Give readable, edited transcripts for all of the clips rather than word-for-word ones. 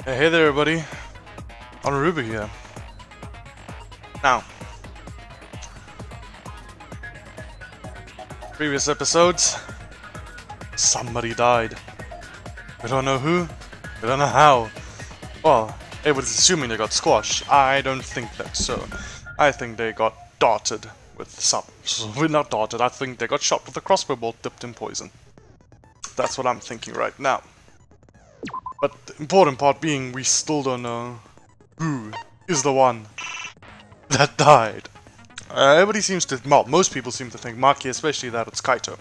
Hey there everybody, Unraveling here. Now, previous episodes, somebody died. We don't know who, we don't know how. Well, everybody's assuming they got squashed. I don't think that's so. I think they got darted with some. Well, not darted, I think they got shot with a crossbow bolt dipped in poison. That's what I'm thinking right now. But the important part being, we still don't know who is the one that died. Everybody seems to, well, most people seem to think, Maki especially, that it's Kaito.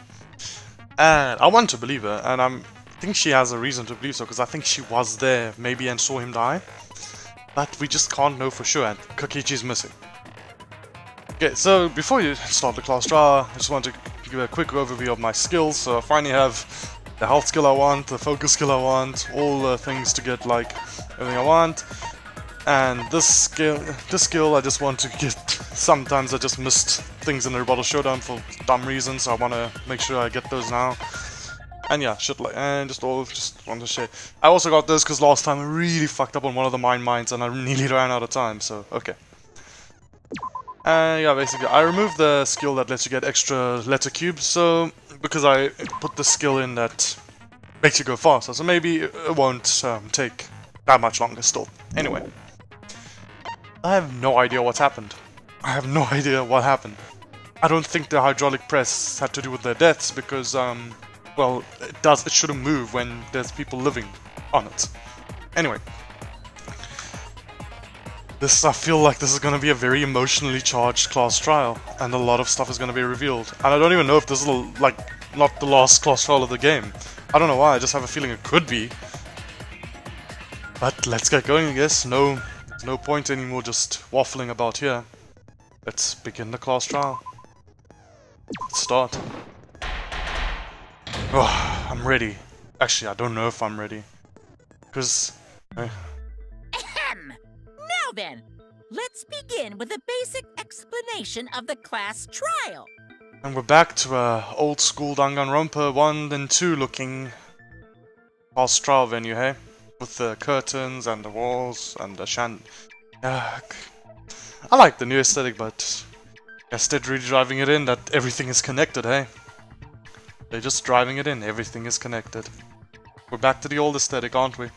And I want to believe her, and I think she has a reason to believe so, because I think she was there, maybe, and saw him die. But we just can't know for sure, and Kokichi's missing. Okay, so before you start the class trial, I just want to give a quick overview of my skills. So I finally have the health skill I want, the focus skill I want, all the things to get like everything I want. And this skill I just want to get. Sometimes I just missed things in the Rebuttal Showdown for dumb reasons, so I want to make sure I get those now. And yeah, shit like, and just want to share. I also got this because last time I really fucked up on one of the mines and I nearly ran out of time, so okay. And yeah, basically I removed the skill that lets you get extra letter cubes, so because I put the skill in that makes you go faster, so maybe it won't take that much longer still. Anyway, I have no idea what's happened. I have no idea what happened. I don't think the hydraulic press had to do with their deaths because, well, it shouldn't move when there's people living on it. Anyway. I feel like this is going to be a very emotionally charged class trial, and a lot of stuff is going to be revealed. And I don't even know if this is, like, not the last class trial of the game. I don't know why, I just have a feeling it could be. But let's get going, I guess. There's no point anymore just waffling about here. Let's begin the class trial. Let's start. Oh, I'm ready. Actually, I don't know if I'm ready. Because... Now then, let's begin with a basic explanation of the class trial. And we're back to old school Danganronpa 1 and 2 looking class trial venue, hey? With the curtains and the walls and the I like the new aesthetic, but guess they're really driving it in that everything is connected, hey? They're just driving it in, everything is connected. We're back to the old aesthetic, aren't we?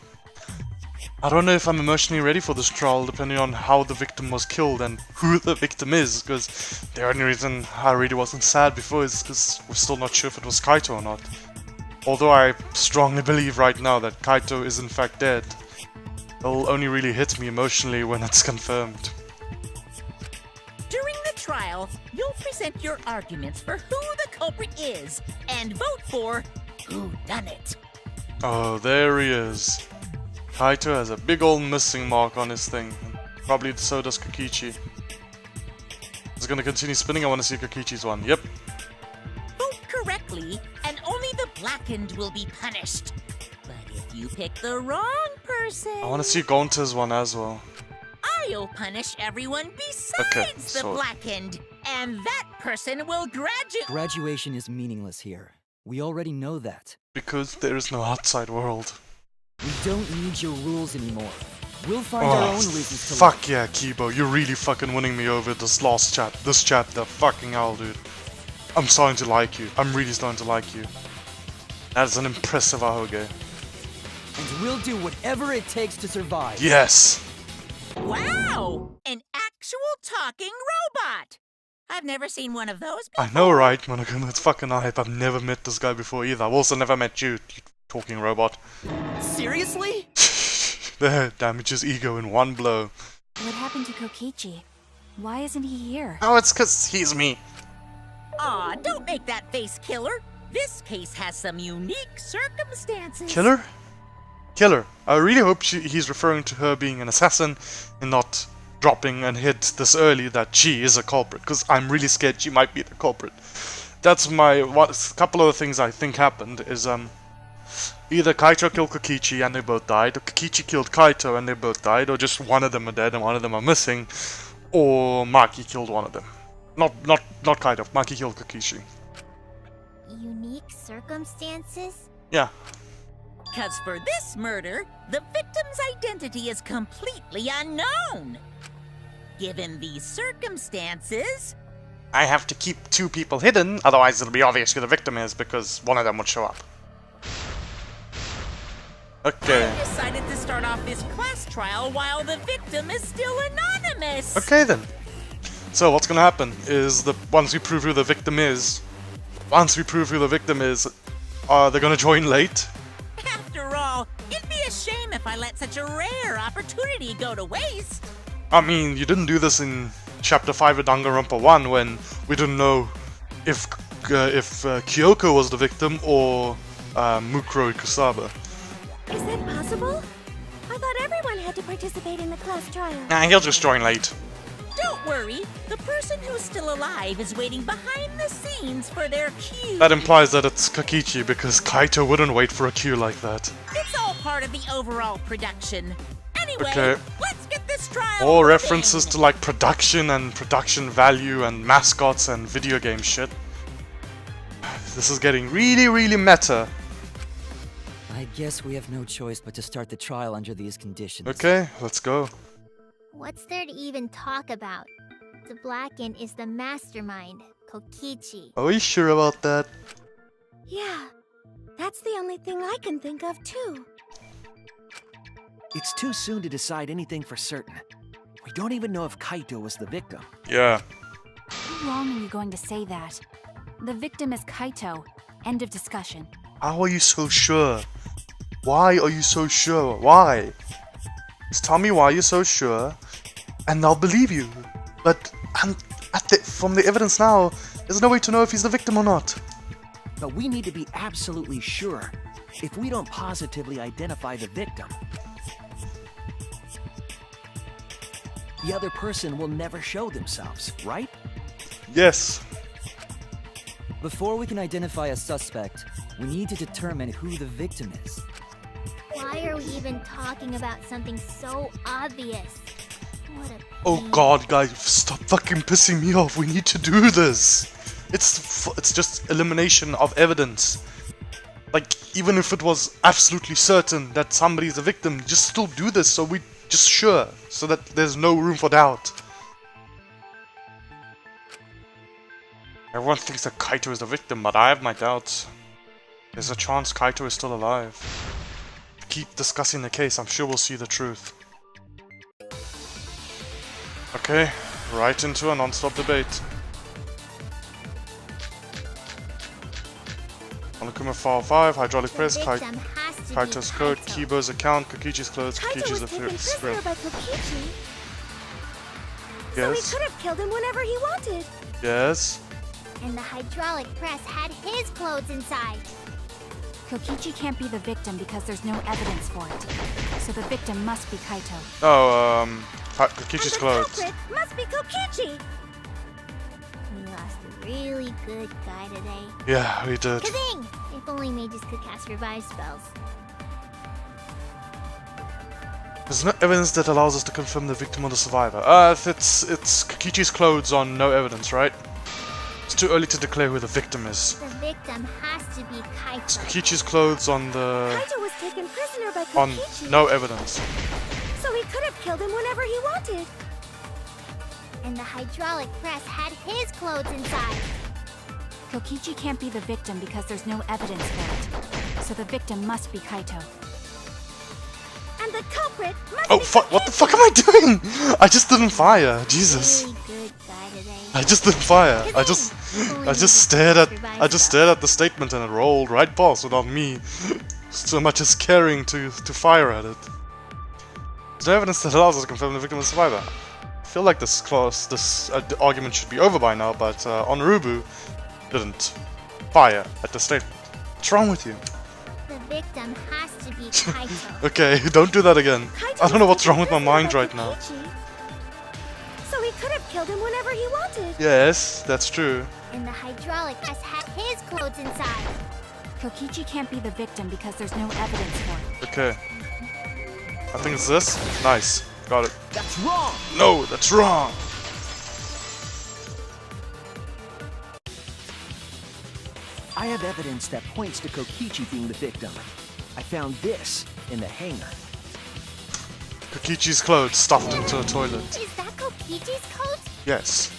I don't know if I'm emotionally ready for this trial, depending on how the victim was killed and who the victim is, because the only reason I really wasn't sad before is because we're still not sure if it was Kaito or not. Although I strongly believe right now that Kaito is in fact dead. It'll only really hit me emotionally when it's confirmed. During the trial, you'll present your arguments for who the culprit is, and vote for Whodunnit. Oh, there he is. Kaito has a big old missing mark on his thing. Probably so does Kokichi. It's gonna continue spinning, I wanna see Kokichi's one. Yep. Vote correctly, and only the blackened will be punished. But if you pick the wrong person... I wanna see Gonta's one as well. I'll punish everyone besides the blackened, and that person will graduate... Graduation is meaningless here. We already know that. Because there is no outside world. We don't need your rules anymore. We'll find our own reasons to fuck yeah, Kibo, you're really fucking winning me over this chapter. Fucking hell, dude. I'm starting to like you. I'm really starting to like you. That is an impressive ahoge. And we'll do whatever it takes to survive. Yes! Wow! An actual talking robot! I've never seen one of those before. I know, right, Monogama? It's fucking hype. I've never met this guy before either. I've also never met you talking robot. Seriously? There, damages ego in one blow. What happened to Kokichi? Why isn't he here? Oh, it's 'cause he's me. Aw, don't make that face, Killer. This case has some unique circumstances. Killer? Killer. I really hope he's referring to her being an assassin and not dropping a hint this early that she is a culprit, because I'm really scared she might be the culprit. That's my... couple of the things I think happened is, either Kaito killed Kokichi and they both died, or Kokichi killed Kaito and they both died, or just one of them are dead and one of them are missing, or Maki killed one of them. Not Kaito, Maki killed Kokichi. Unique circumstances? Yeah. Because for this murder, the victim's identity is completely unknown. Given these circumstances, I have to keep 2 people hidden, otherwise it'll be obvious who the victim is because one of them would show up. Okay. I decided to start off this class trial while the victim is still anonymous. Okay then. So what's gonna happen is once we prove who the victim is, they're gonna join late. After all, it'd be a shame if I let such a rare opportunity go to waste. I mean, you didn't do this in Chapter 5 of Danganronpa 1 when we didn't know if Kyoko was the victim or Mukuro Kusaba. Is that possible? I thought everyone had to participate in the class trial. Nah, he'll just join late. Don't worry, the person who's still alive is waiting behind the scenes for their cue. That implies that it's Kokichi because Kaito wouldn't wait for a cue like that. It's all part of the overall production. Anyway, Okay. let's get this trial All moving. references to like production and production value and mascots and video game shit. This is getting really, really meta. I guess we have no choice but to start the trial under these conditions. Okay, let's go. What's there to even talk about? The Blacken is the mastermind, Kokichi. Are we sure about that? Yeah, that's the only thing I can think of too. It's too soon to decide anything for certain. We don't even know if Kaito was the victim. Yeah. How long are you going to say that? The victim is Kaito. End of discussion. How are you so sure? Why are you so sure? Why? Just tell me why you're so sure, and I'll believe you. But from the evidence now, there's no way to know if he's the victim or not. But we need to be absolutely sure. If we don't positively identify the victim, the other person will never show themselves, right? Yes. Before we can identify a suspect, we need to determine who the victim is. Why are we even talking about something so obvious? What a Oh pain. god, guys, stop fucking pissing me off. We need to do this. It's just elimination of evidence. Like, even if it was absolutely certain that somebody's a victim, just still do this so we just sure, so that there's no room for doubt. Everyone thinks that Kaito is the victim, but I have my doubts. There's a chance Kaito is still alive. Keep discussing the case, I'm sure we'll see the truth. Okay, right into a non-stop debate. Monokuma File 5, Hydraulic Press, The victim has to be Kaito's code, Kaito. Kibo's account, Kokichi's clothes, Kaito Kokichi's was taken prisoner sprint. by Kokichi, so he Yes, could have killed him whenever he wanted. yes. And the hydraulic press had his clothes inside. Kokichi can't be the victim because there's no evidence for it. So the victim must be Kaito. Oh, Kokichi's And the clothes. culprit must be Kokichi! We lost a really good guy today. Yeah, we did. Kazing! If only mages could cast revive spells. There's no evidence that allows us to confirm the victim or the survivor. It's Kokichi's clothes on no evidence, right? It's too early to declare who the victim is. The victim has to be It's Kaito. Kokichi's clothes on the... Kaito was taken prisoner by on Kokichi, no evidence. so he could have killed him whenever he wanted. And the hydraulic press had his clothes inside. Kokichi can't be the victim because there's no evidence for it. So the victim must be Kaito. And the culprit must Oh be fuck, what the fuck am I doing? I just didn't fire, Jesus. Really good guy today. I just didn't fire. I just stared at the statement and it rolled right past without me so much as caring to fire at it. There's no evidence that allows us to confirm the victim and survivor. I feel like this argument should be over by now, but Onrubu didn't fire at the statement. What's wrong with you? The victim has to be Kaito. Okay, don't do that again. Kaito I don't know was what's wrong with my taken prisoner mind by right now. Kokichi, so he could have killed him whenever he wanted. Yes, that's true. And the hydraulic press had his clothes inside. Kokichi can't be the victim because there's no evidence for it. Okay. I think it's this. Nice. Got it. That's wrong! No, that's wrong! I have evidence that points to Kokichi being the victim. I found this in the hangar. Kokichi's clothes stuffed into a toilet. Is that Kokichi's coat? Yes.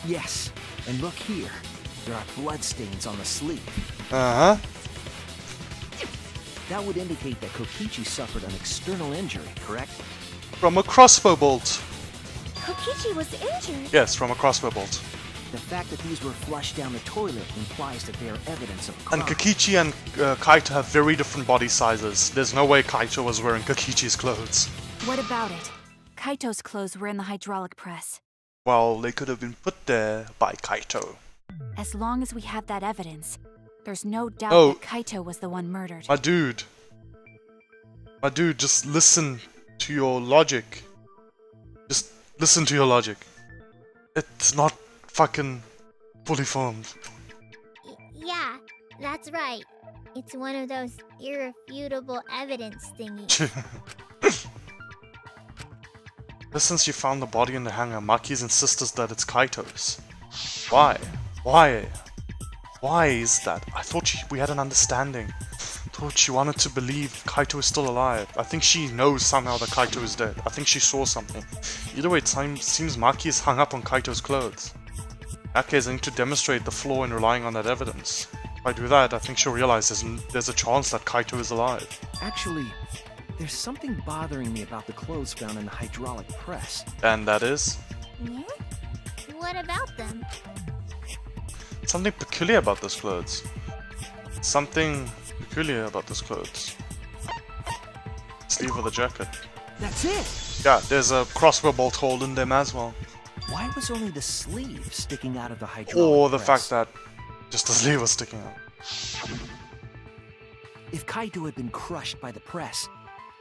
Yes, and look here. There are bloodstains on the sleeve. Uh-huh. That would indicate that Kokichi suffered an external injury, correct? From a crossbow bolt. Kokichi was injured. Yes, from a crossbow bolt. The fact that these were flushed down the toilet implies that they are evidence of a crime. And Kokichi and Kaito have very different body sizes. There's no way Kaito was wearing Kokichi's clothes. What about it? Kaito's clothes were in the hydraulic press. Well, they could have been put there by Kaito. As long as we have that evidence, there's no doubt Oh. that Kaito was the one murdered. My dude, just listen to your logic. Just listen to your logic. It's not fucking fully formed. Yeah, that's right. It's one of those irrefutable evidence thingies. Ever since you found the body in the hangar, Maki's insisted that it's Kaito's. Why? Why? Why is that? I thought we had an understanding. Thought she wanted to believe Kaito is still alive. I think she knows somehow that Kaito is dead. I think she saw something. Either way, it seems Maki is hung up on Kaito's clothes. In that case, I need to demonstrate the flaw in relying on that evidence. If I do that, I think she'll realize there's a chance that Kaito is alive. Actually, there's something bothering me about the clothes found in the hydraulic press. And that is? Yeah? What about them? Something peculiar about those clothes. Something peculiar about those clothes. Sleeve of the jacket. That's it! Yeah, there's a crossbow bolt hole in them as well. Why was only the sleeve sticking out of the hydraulic Or the press? fact that just the sleeve was sticking out. If Kaito had been crushed by the press,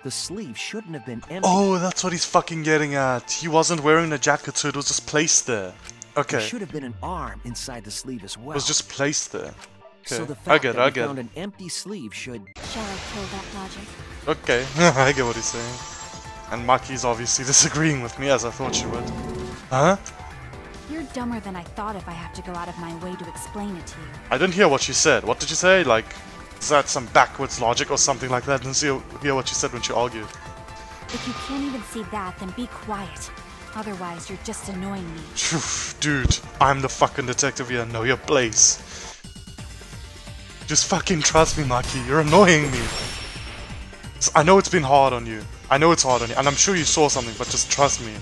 the sleeve shouldn't have been empty. Oh, that's what he's fucking getting at. He wasn't wearing the jacket, so it was just placed there. There Okay, should have been an arm inside the sleeve as well. it was just placed there. So the Okay, fact I that we get found it. an empty sleeve should... Shall I kill that logic? Okay, I get what he's saying. And Maki's obviously disagreeing with me, as I thought she would. Huh? You're dumber than I thought if I have to go out of my way to explain it to you. I didn't hear what she said. What did you say? Like, is that some backwards logic or something like that? I didn't hear what she said when she argued. If you can't even see that, then be quiet. Otherwise, you're just annoying me. Phew, dude, I'm the fucking detective here. Know your place. Just fucking trust me, Maki. You're annoying me. I know it's been hard on you. I know it's hard on you, and I'm sure you saw something, but just trust me.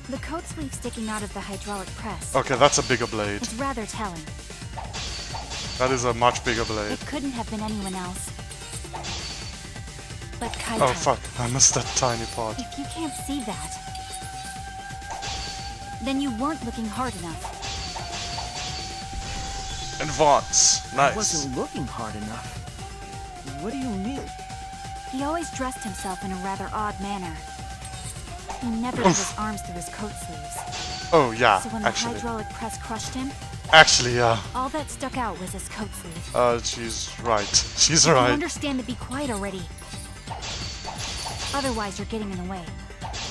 The coat sleeve sticking out of the hydraulic press. Okay, that's a bigger blade. It's rather telling. That is a much bigger blade. It couldn't have been anyone else. But Kaito. Oh fuck, I missed that tiny part. If you can't see that, then you weren't looking hard enough. Advance. I Nice. wasn't looking hard enough. What do you mean? He always dressed himself in a rather odd manner. He never put his arms through his coat sleeves. Oh yeah, So when the actually. hydraulic press crushed him, Actually, yeah. all that stuck out was his coat sleeve. She's right. She's You right. understand to be quiet already. Otherwise, you're getting in the way.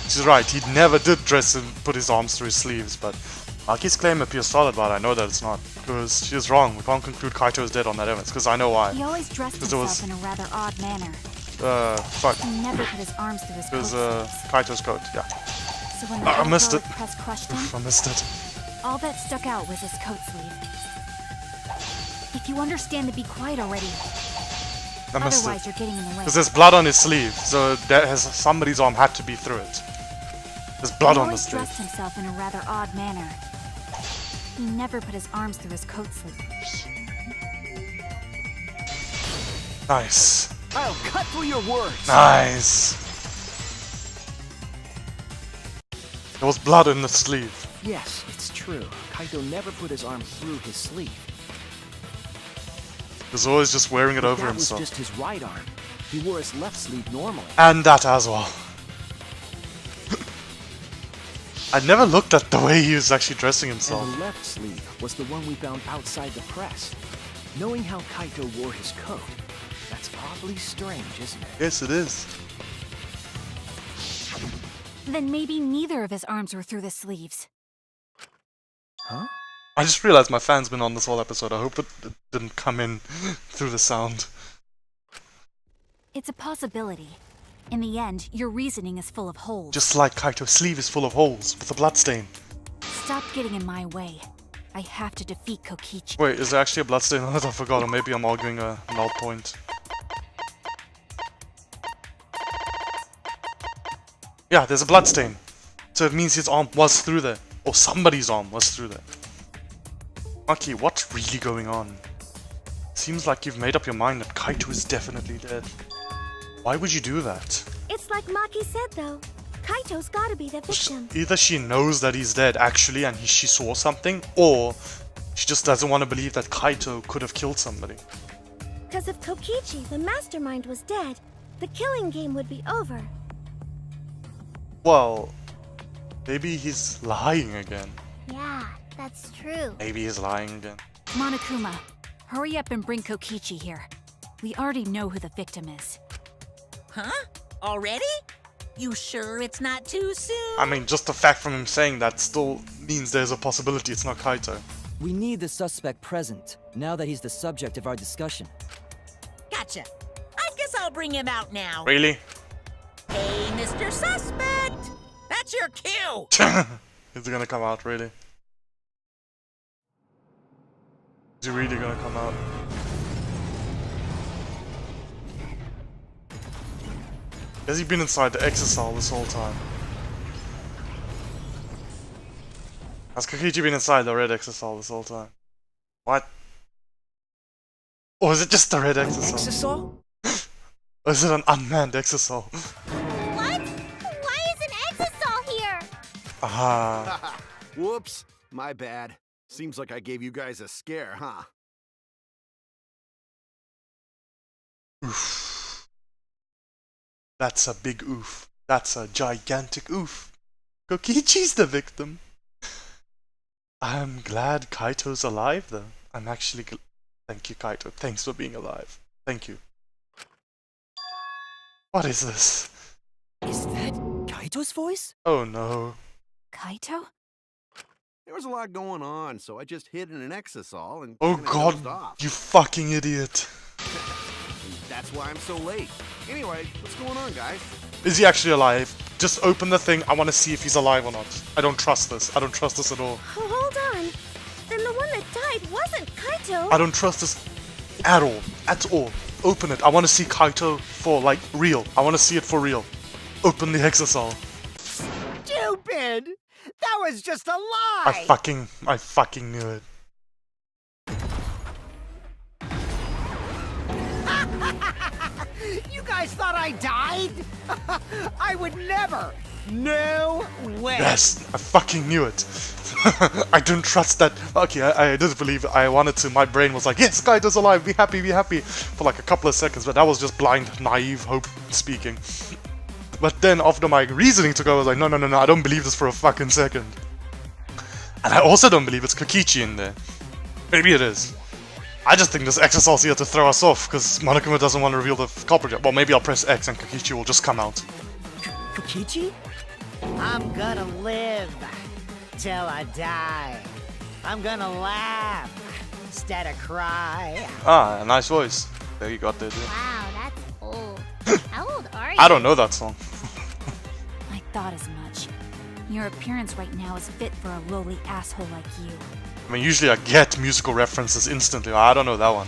She's right. He never did dress and put his arms through his sleeves, but Maki's claim appears solid, but I know that it's not. Because she is wrong. We can't conclude Kaito is dead on that evidence, because I know why. He always dressed Because it was- himself in a rather odd manner. Fuck. He never put his arms through his It coat was, sleeves. Kaito's coat, yeah. So when the I missed hydraulic it. press crushed him, Oof, I missed it. all that stuck out was his coat sleeve. If you understand to be quiet already. I missed Otherwise, it. you're getting in the way. Because there's blood on his sleeve, so that has somebody's arm had to be through it. There's blood He on the always sleeve. dressed himself in a rather odd manner. He never put his arms through his coat sleeve. Nice. I'll cut through your words! Nice. There was blood in the sleeve. Yes, it's true. Kaito never put his arm through his sleeve. He was always just wearing it But over that himself. was just his right arm. He wore his left sleeve normally. And that as well. I never looked at the way he was actually dressing himself. And the left sleeve was the one we found outside the press. Knowing how Kaito wore his coat, that's awfully strange, isn't it? Yes, it is. Then maybe neither of his arms were through the sleeves. Huh? I just realized my fan's been on this whole episode. I hope it didn't come in through the sound. It's a possibility. In the end, your reasoning is full of holes. Just like Kaito's sleeve is full of holes with a bloodstain. Stop getting in my way. I have to defeat Kokichi. Wait, is there actually a bloodstain on it? I forgot, or maybe I'm arguing a null point. Yeah, there's a bloodstain. So it means his arm was through there. Or somebody's arm was through there. Maki, what's really going on? Seems like you've made up your mind that Kaito is definitely dead. Why would you do that? It's like Maki said though. Kaito's gotta be the victim. Either she knows that he's dead actually and she saw something, or she just doesn't want to believe that Kaito could have killed somebody. Because if Kokichi, the mastermind, was dead, the killing game would be over. Well, maybe he's lying again. Yeah, that's true. Maybe he's lying again. Monokuma, hurry up and bring Kokichi here. We already know who the victim is. Huh? Already? You sure it's not too soon? I mean, just the fact from him saying that still means there's a possibility it's not Kaito. We need the suspect present, now that he's the subject of our discussion. Gotcha. I guess I'll bring him out now. Really? Hey, Mr. Suspect! That's your cue! Is he gonna come out, really? Is he really gonna come out? Has he been inside the exocell this whole time? Has Kokichi been inside the red exocell this whole time? What? Or is it just the red exocell? Exocell? Or is it an unmanned exocell? What? Why is an exosol here? Aha. Whoops, my bad. Seems like I gave you guys a scare, huh? Oof. That's a big oof. That's a gigantic oof. Kokichi's the victim. I'm glad Kaito's alive, though. I'm actually Thank you, Kaito. Thanks for being alive. Thank you. What is this? Is that Kaito's voice? Oh no. Kaito? There was a lot going on, so I just hid in an exosol and Oh kinda god, dozed off. you fucking idiot. And that's why I'm so late. Anyway, what's going on, guys? Is he actually alive? Just open the thing. I want to see if he's alive or not. I don't trust this. I don't trust this at all. Oh, hold on. Then the one that died wasn't Kaito. I don't trust this at all. At all. Open it. I want to see Kaito for, like, real. I want to see it for real. Open the exosol. Stupid! That was just a lie! I fucking knew it. You guys thought I died? I would never! No way! Yes, I fucking knew it. I don't trust that. Okay, I did believe it. I wanted to. My brain was like, yes, Kaito's alive, be happy, for like a couple of seconds, but that was just blind, naive hope speaking. But then after my reasoning took over, I was like, no, I don't believe this for a fucking second. And I also don't believe it's Kokichi in there. Maybe it is. I just think this exosol's here to throw us off, because Monokuma doesn't want to reveal the culprit yet. Well, maybe I'll press X and Kokichi will just come out. Kokichi? I'm gonna live till I die. I'm gonna laugh instead of cry. Ah, a nice voice. There you got it. Wow, that's old. How old are you? I don't know that song. I thought as much. Your appearance right now is fit for a lowly asshole like you. I mean, usually I get musical references instantly. I don't know that one.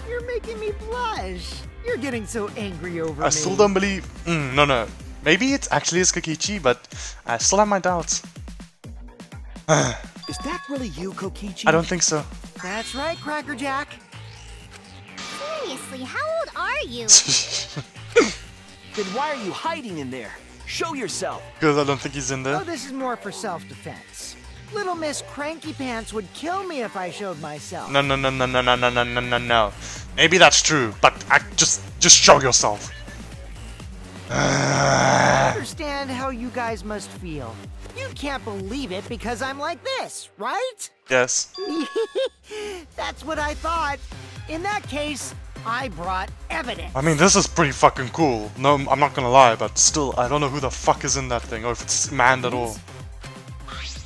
You're making me blush. You're getting so angry over me. I still don't believe... no. Maybe it actually is Kokichi, but I still have my doubts. Is that really you, Kokichi? I don't think so. That's right, Cracker Jack. Seriously, how old are you? Then why are you hiding in there? Show yourself. Because I don't think he's in there. Oh, this is more for self-defense. Little Miss Cranky Pants would kill me if I showed myself. No. Maybe that's true, but just show yourself. I understand how you guys must feel. You can't believe it because I'm like this, right? Yes. That's what I thought. In that case, I brought evidence. I mean, this is pretty fucking cool. No, I'm not gonna lie, but still, I don't know who the fuck is in that thing, or if it's manned at all.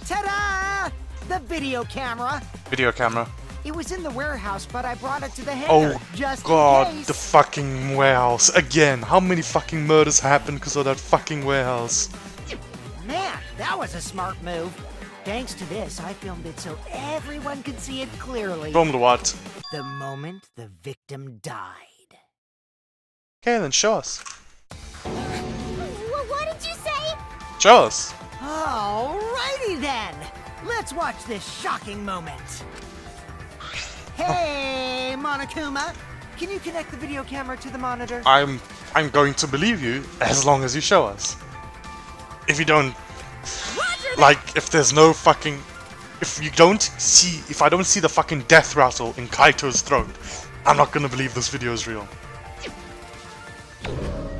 Ta-da! The video camera. Video camera. It was in the warehouse, but I brought it to the hangar Oh just in god, case. the fucking warehouse. Again, how many fucking murders happened because of that fucking warehouse? Man, that was a smart move. Thanks to this, I filmed it so everyone could see it clearly. Filmed what? The moment the victim died. Okay, then show us. What did you say? Show us. Alrighty then. Let's watch this shocking moment. Hey, Monokuma. Can you connect the video camera to the monitor? I'm going to believe you as long as you show us. If you don't, like, if there's no fucking, if I don't see the fucking death rattle in Kaito's throat, I'm not gonna believe this video is real.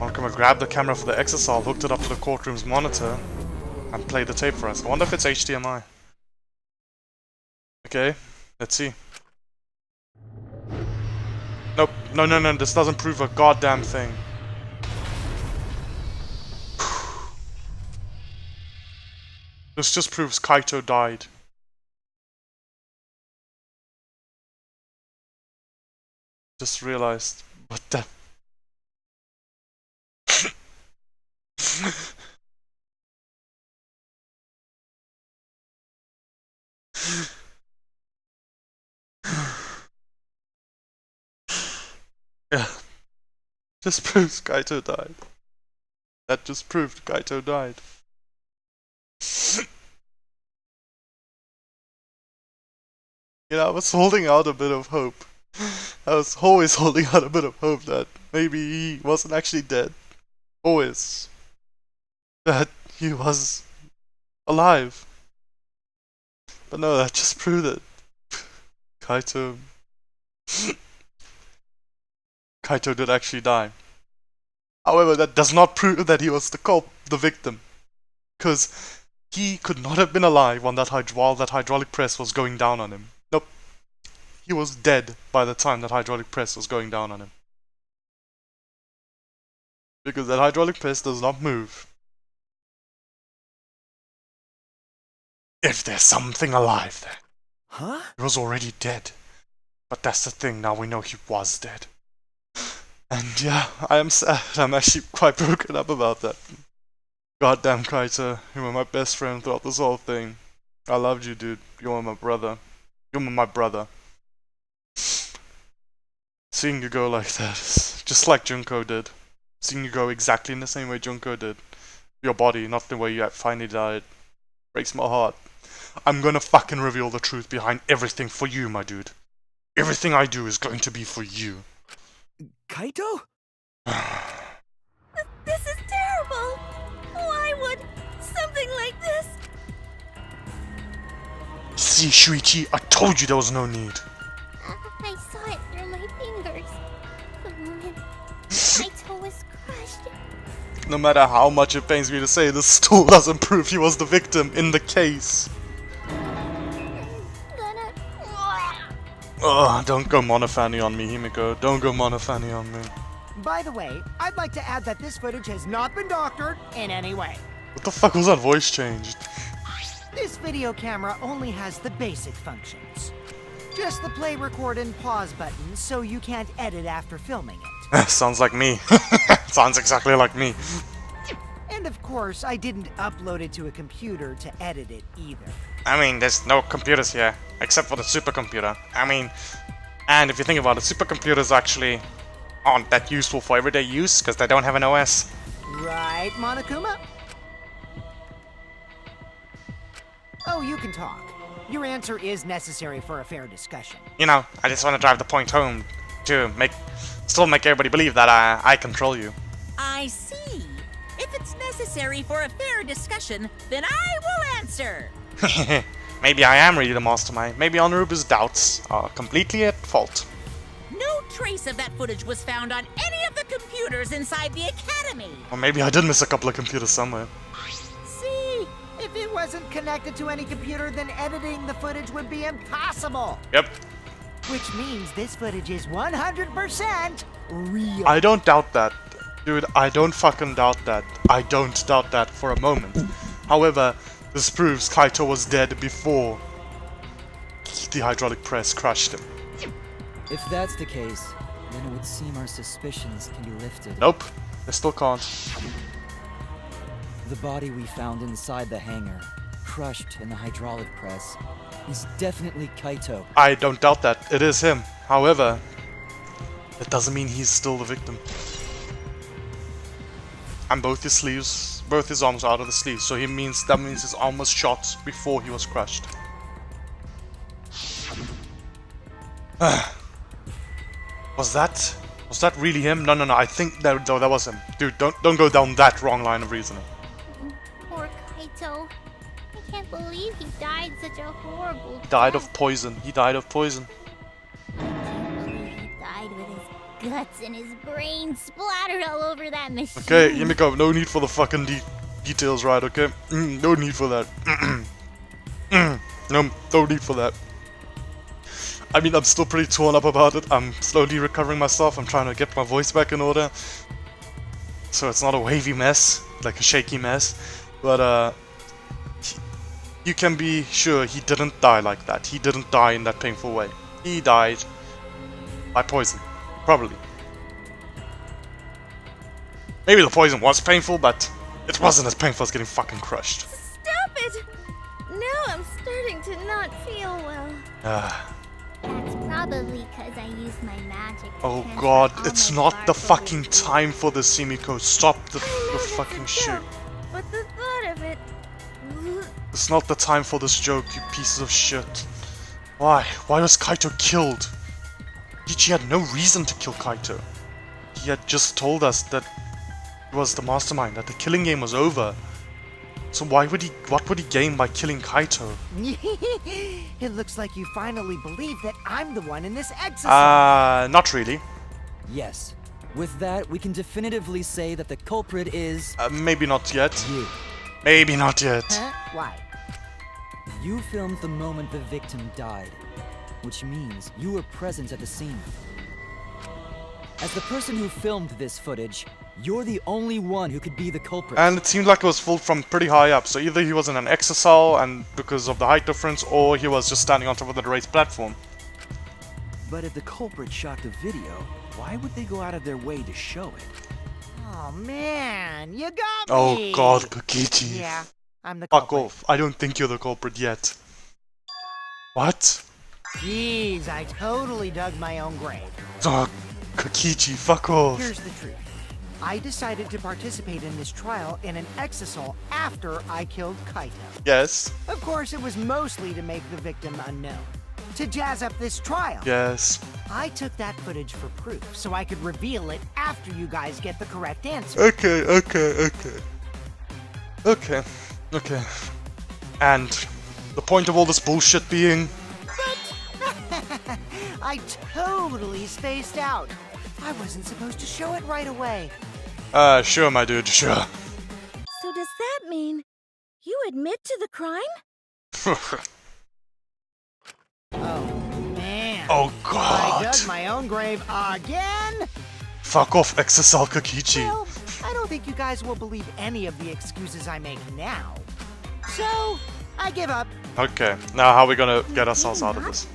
Monokuma grabbed the camera for the exasol, hooked it up to the courtroom's monitor, and played the tape for us. I wonder if it's HDMI. Okay, let's see. Nope, no, this doesn't prove a goddamn thing. This just proves Kaito died. Just realized, what the... Yeah. Just proves Kaito died. That just proved Kaito died. You know, I was holding out a bit of hope. I was always holding out a bit of hope that maybe he wasn't actually dead. Always. That he was alive. But no, that just proved it. Kaito did actually die. However, that does not prove that he was the victim. Because he could not have been alive while that hydraulic press was going down on him. Nope. He was dead by the time that hydraulic press was going down on him. Because that hydraulic press does not move. If there's something alive there. Huh? He was already dead. But that's the thing, now we know he was dead. And yeah, I am sad. I'm actually quite broken up about that. Goddamn Kaito, you were my best friend throughout this whole thing. I loved you, dude. You were my brother. You were my brother. Seeing you go like that, just like Junko did. Seeing you go exactly in the same way Junko did. Your body, not the way you finally died. Breaks my heart. I'm gonna fucking reveal the truth behind everything for you, my dude. Everything I do is going to be for you. Kaito? This is terrible. Why would something like this? See, Shuichi, I told you there was no need. I saw it through my fingers. The moment my toe was crushed. No matter how much it pains me to say, this still doesn't prove he was the victim in the case. Ugh, don't go monofani on me, Himiko. Don't go monofani on me. By the way, I'd like to add that this footage has not been doctored in any way. What the fuck was that voice changed? This video camera only has the basic functions. Just the play, record, and pause buttons, so you can't edit after filming it. Sounds like me. Sounds exactly like me. And of course, I didn't upload it to a computer to edit it either. I mean, there's no computers here, except for the supercomputer. I mean, and if you think about it, supercomputers actually aren't that useful for everyday use, because they don't have an OS. Right, Monokuma? Oh, you can talk. Your answer is necessary for a fair discussion. You know, I just want to drive the point home to still make everybody believe that I control you. I see. If it's necessary for a fair discussion, then I will answer. Maybe I am really the mastermind. Maybe Honorubu's doubts are completely at fault. No trace of that footage was found on any of the computers inside the academy. Or maybe I did miss a couple of computers somewhere. See? If it wasn't connected to any computer, then editing the footage would be impossible. Yep. Which means this footage is 100% real. I don't doubt that. Dude, I don't fucking doubt that. I don't doubt that for a moment. However, this proves Kaito was dead before the hydraulic press crushed him. If that's the case, then it would seem our suspicions can be lifted. Nope, they still can't. The body we found inside the hangar, crushed in the hydraulic press, is definitely Kaito. I don't doubt that. It is him. However, that doesn't mean he's still the victim. And both his arms are out of the sleeves, so that means his arm was shot before he was crushed. Was that really him? No, I think that was him. Dude, don't go down that wrong line of reasoning. Poor Kaito. I can't believe he died such a horrible death. Died of poison. He died of poison. I can't believe he died with his guts and his brains splattered all over that machine. Okay, Yumiko, no need for the fucking details, right? Okay, no need for that. No need for that. I mean, I'm still pretty torn up about it. I'm slowly recovering myself. I'm trying to get my voice back in order, so it's not a wavy mess, like a shaky mess. But you can be sure he didn't die like that. He didn't die in that painful way. He died by poison, probably. Maybe the poison was painful, but it wasn't as painful as getting fucking crushed. Stop it! Now I'm starting to not feel well. That's probably because I used my magic. to Oh transfer god, all it's my not the sparkle fucking into- time for this, Yumiko. Stop the I know fucking that's a shit. joke, but the thought of it... It's not the time for this joke, you pieces of shit. Why? Why was Kaito killed? Ichi had no reason to kill Kaito. He had just told us that he was the mastermind, that the killing game was over. So what would he gain by killing Kaito? It looks like you finally believe that I'm the one in this exercise. Not really. Yes. With that, we can definitively say that the culprit is... Maybe not yet. you. Maybe not yet. Huh? Why? You filmed the moment the victim died, which means you were present at the scene. As the person who filmed this footage, you're the only one who could be the culprit. And it seemed like it was full from pretty high up, so either he was in an exocell and because of the height difference, or he was just standing on top of the raised platform. But if the culprit shot the video, why would they go out of their way to show it? Oh man, you got Oh me! god, Kokichi. Yeah, I'm the Fuck culprit. off. I don't think you're the culprit yet. What? Jeez, I totally dug my own grave. Oh, Kokichi, fuck off. Here's the truth. I decided to participate in this trial in an exosol after I killed Kaito. Yes. Of course, it was mostly to make the victim unknown. To jazz up this trial. Yes. I took that footage for proof, so I could reveal it after you guys get the correct answer. Okay. And the point of all this bullshit being... I totally spaced out. I wasn't supposed to show it right away. Sure, my dude, sure. So does that mean you admit to the crime? Oh, man. Oh I god. dug my own grave again? Fuck off, Exosal Kokichi. Well, I don't think you guys will believe any of the excuses I make now. So, I give up. Okay, now how are we gonna get ourselves out of this?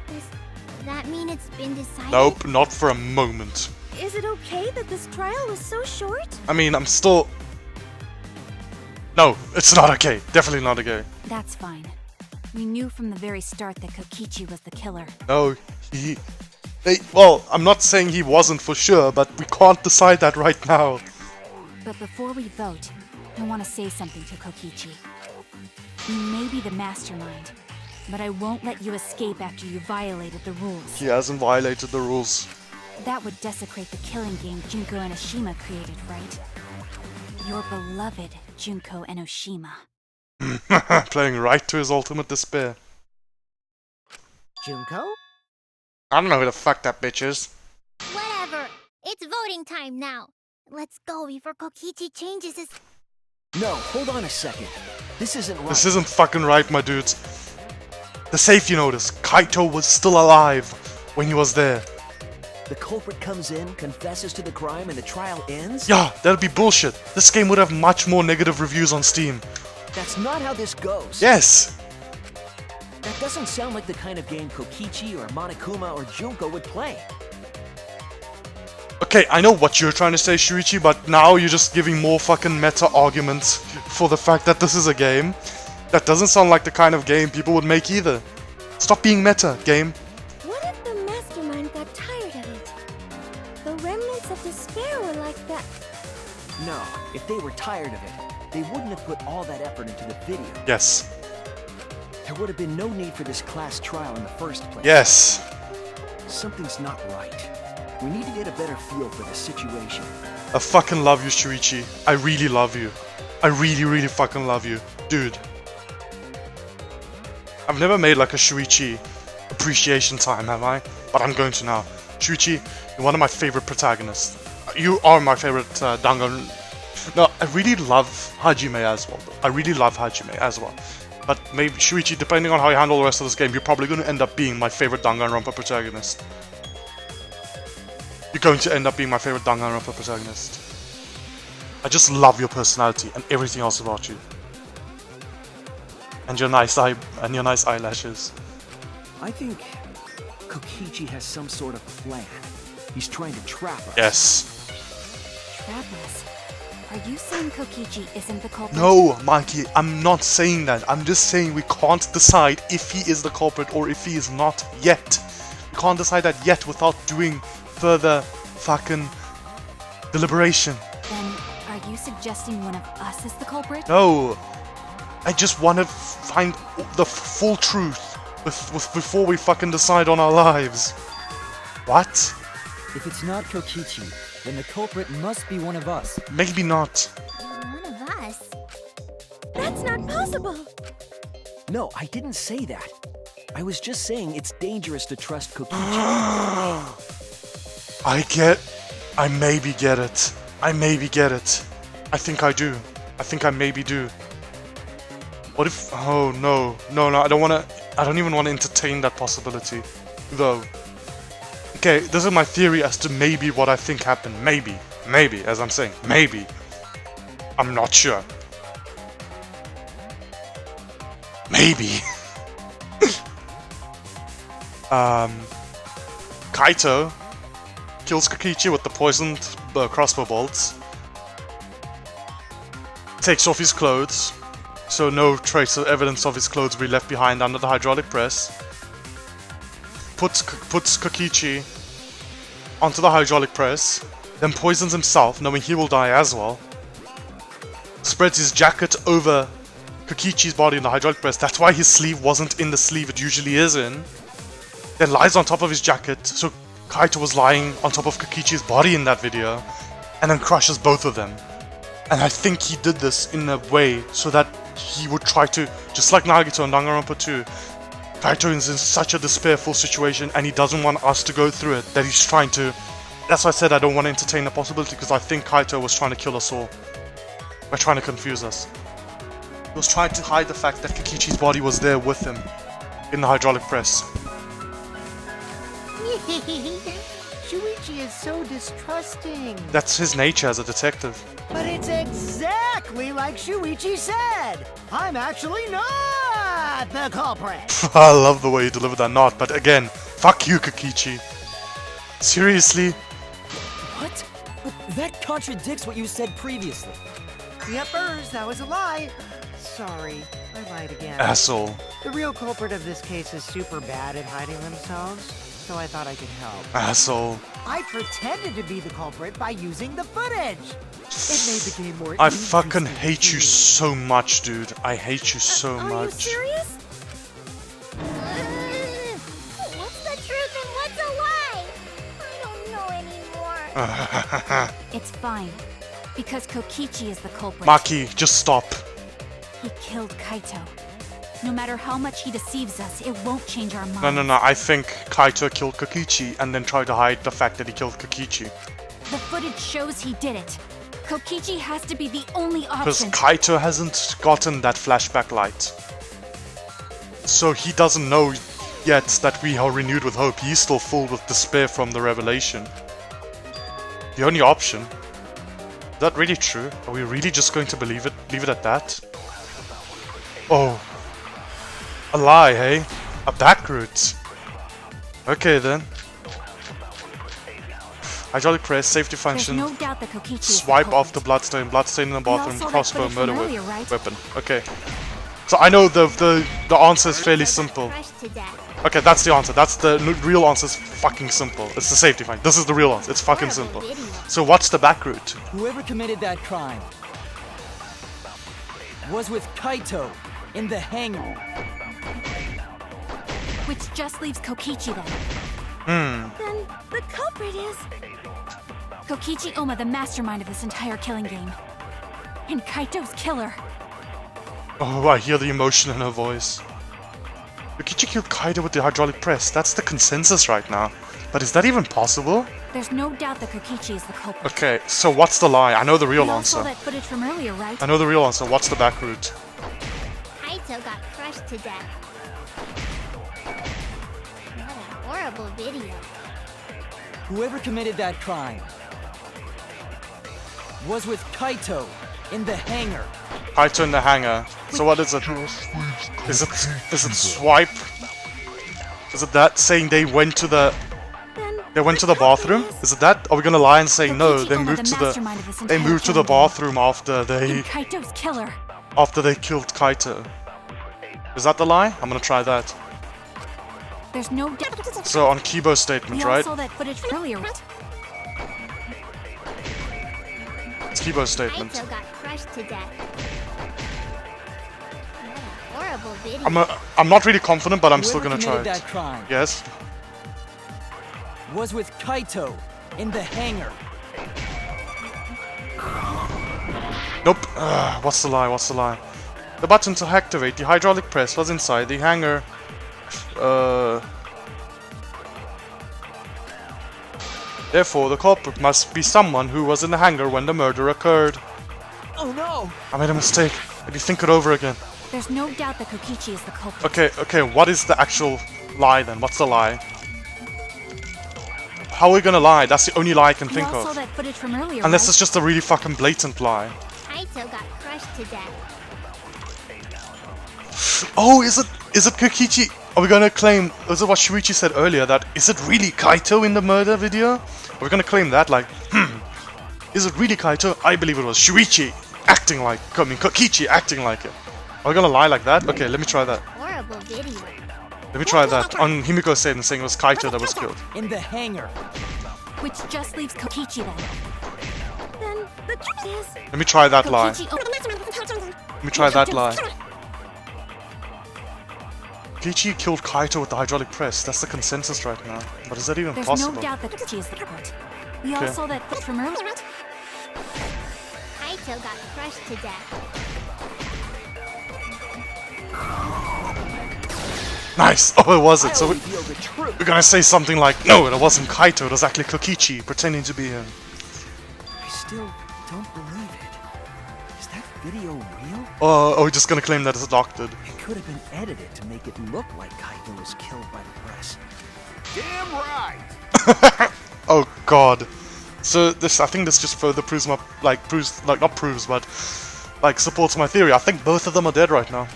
Does that mean it's been decided? Nope, not for a moment. Is it okay that this trial was so short? I mean, I'm still... No, it's not okay. Definitely not okay. That's fine. We knew from the very start that Kokichi was the killer. No, well, I'm not saying he wasn't for sure, but we can't decide that right now. But before we vote, I want to say something to Kokichi. You may be the mastermind, but I won't let you escape after you violated the rules. He hasn't violated the rules. That would desecrate the killing game Junko Enoshima created, right? Your beloved Junko Enoshima. Playing right to his ultimate despair. Junko? I don't know who the fuck that bitch is. Whatever. It's voting time now. Let's go before Kokichi changes his... No, hold on a second. This isn't right. This isn't fucking right, my dudes. The safety notice. Kaito was still alive when he was there. The culprit comes in, confesses to the crime, and the trial ends? Yeah, that'd be bullshit. This game would have much more negative reviews on Steam. That's not how this goes. Yes. That doesn't sound like the kind of game Kokichi or Monokuma or Junko would play. Okay, I know what you're trying to say, Shuichi, but now you're just giving more fucking meta arguments for the fact that this is a game. That doesn't sound like the kind of game people would make either. Stop being meta, game. What if the mastermind got tired of it? The remnants of despair were like that. No, if they were tired of it, they wouldn't have put all that effort into the video. Yes. There would have been no need for this class trial in the first place. Yes. Something's not right. We need to get a better feel for the situation. I fucking love you, Shuichi. I really love you. I really, really fucking love you. Dude. I've never made like a Shuichi appreciation time, have I? But I'm going to now. Shuichi, you're one of my favorite protagonists. You are my favorite Dangan. No, I really love Hajime as well. I really love Hajime as well. But maybe, Shuichi, depending on how you handle the rest of this game, you're probably going to end up being my favorite Danganronpa protagonist. You're going to end up being my favorite Danganronpa protagonist. I just love your personality and everything else about you. And your nice eyelashes. I think Kokichi has some sort of plan. He's trying to trap us. Yes. Trap us? Are you saying Kokichi isn't the culprit? No, Mikey, I'm not saying that. I'm just saying we can't decide if he is the culprit or if he is not yet. We can't decide that yet without doing further fucking deliberation. Then, are you suggesting one of us is the culprit? No. I just want to find the full truth before we fucking decide on our lives. What? If it's not Kokichi, then the culprit must be one of us. Maybe not. One of us? That's not possible. No, I didn't say that. I was just saying it's dangerous to trust Kokichi. I maybe get it. I think I do. I think I maybe do. What if... Oh, no. No, I don't even want to entertain that possibility. Though. Okay, this is my theory as to maybe what I think happened. Maybe, as I'm saying. Maybe. I'm not sure. Maybe. Kaito kills Kokichi with the poisoned crossbow bolts. Takes off his clothes, so no trace of evidence of his clothes will be left behind under the hydraulic press. Puts Kokichi onto the hydraulic press, then poisons himself, knowing he will die as well. Spreads his jacket over Kokichi's body in the hydraulic press. That's why his sleeve wasn't in the sleeve it usually is in. Then lies on top of his jacket, so Kaito was lying on top of Kokichi's body in that video, and then crushes both of them. And I think he did this in a way so that he would try to, just like Nagito and Danganronpa 2, Kaito is in such a despairful situation and he doesn't want us to go through it, that he's trying to... That's why I said I don't want to entertain the possibility, because I think Kaito was trying to kill us all. By trying to confuse us. He was trying to hide the fact that Kokichi's body was there with him in the hydraulic press. Shuichi is so distrusting. That's his nature as a detective. But it's exactly like Shuichi said. I'm actually not the culprit. I love the way you delivered that not, but again, fuck you, Kokichi. Seriously? What? But that contradicts what you said previously. Yuppers, that was a lie. Sorry, I lied again. Asshole. The real culprit of this case is super bad at hiding themselves, so I thought I could help. Asshole. I pretended to be the culprit by using the footage. It made the game more I interesting fucking to hate you do. so much, dude. I hate you so Are you much. serious? What's the truth and what's a lie? I don't know anymore. It's fine. Because Kokichi is the culprit. Maki, just stop. He killed Kaito. No matter how much he deceives us, it won't change our minds. No. I think Kaito killed Kokichi and then tried to hide the fact that he killed Kokichi. The footage shows he did it. Kokichi has to be the only Because option. Kaito hasn't gotten that flashback light. So he doesn't know yet that we are renewed with hope. He's still filled with despair from the revelation. The only option. Is that really true? Are we really just going to believe it? Leave it at that? Oh. A lie, hey? A back route. Okay then. Hydraulic press, safety function. There's no doubt that Kokichi is the Swipe off the culprit. bloodstain in the We all bathroom, saw that crossbow, footage from murder earlier, right? weapon. Okay. So I know the answer is fairly simple. Crushed to death. Okay, that's the answer. That's the real answer is fucking simple. It's the safety find. This is the real answer. It's fucking simple. Horrible video. So what's the back route? Whoever committed that crime was with Kaito in the hangar. Which just leaves Kokichi then. Then the culprit is... Kokichi Oma, the mastermind of this entire killing game. And Kaito's killer. Oh, I hear the emotion in her voice. Yukichi killed Kaito with the hydraulic press. That's the consensus right now. But is that even possible? There's no doubt that Kokichi is the culprit. Okay, so what's the lie? I know the real We all saw answer. that footage from earlier, right? I know the real answer. What's the back route? Kaito got crushed to death. What a horrible video. Whoever committed that crime was with Kaito in the hangar. Kaito in the hangar. So what is it? Is it swipe? Is it that saying they went to the bathroom? Is it that? Are we gonna lie and say no? Kokichi They Oma, moved the to mastermind of this they entire moved to the killing game. bathroom after And Kaito's killer. they killed Kaito. Is that the lie? I'm gonna try that. There's no doubt. So on Kibo's statement, We all right? saw that footage from earlier, right? It's Kibo's statement. Kaito got crushed to death. What a horrible video. I'm not really confident, but I'm still Whoever gonna try committed it. that crime Yes. was with Kaito in the hangar. Nope. What's the lie? What's the lie? The button to activate the hydraulic press was inside the hangar. Therefore, the culprit must be someone who was in the hangar when the murder occurred. Oh no! I made a mistake. Maybe think it over again. There's no doubt that Kokichi is the culprit. Okay, what is the actual lie then? What's the lie? How are we gonna lie? That's the only lie I can We think all saw of. that footage from earlier, Unless right? it's just a really fucking blatant lie. Kaito got crushed to death. Oh, is it Kokichi? Are we gonna claim, is it what Shuichi said earlier, that is it really Kaito in the murder video? Are we gonna claim that, like, is it really Kaito? I believe it was Shuichi acting like, Kokichi acting like it. Are we gonna lie like that? Okay, let me try that. Horrible video. Let me try that. On Himiko's statement saying it was Kaito that was killed. In the hangar. Which just leaves Kokichi then. Then the truth is... Let me try that lie. Kokichi Let me try that lie. Kokichi killed Kaito with the hydraulic press. That's the consensus right now. But is that even There's possible? no doubt that Kokichi is the culprit. We all Okay. saw that footage from earlier. Kaito got crushed to death. Nice! Oh, it wasn't. So Reveal the truth. we're gonna say something like, no, it wasn't Kaito, it was actually Kokichi pretending to be him. I still don't believe it. Is that video real? Oh, we're just gonna claim that it's doctored. It could have been edited to make it look like Kaito was killed by the press. Damn right! Oh god. So this, I think this just further proves my, not proves, but like supports my theory. I think both of them are dead right now.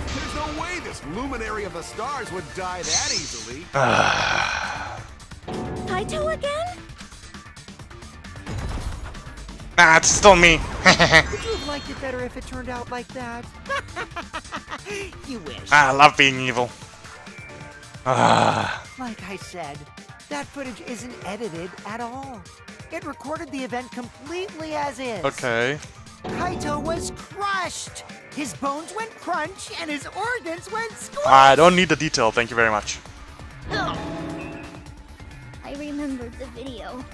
There's no way this luminary of the stars would die that easily. Kaito again? Nah, it's still me. Would you have liked it better if it turned out like that? You wish. I love being evil. Like I said, that footage isn't edited at all. It recorded the event completely as is. Okay. Kaito was crushed. His bones went crunch and his organs went squish. I don't need the detail, thank you very much. I remembered the video.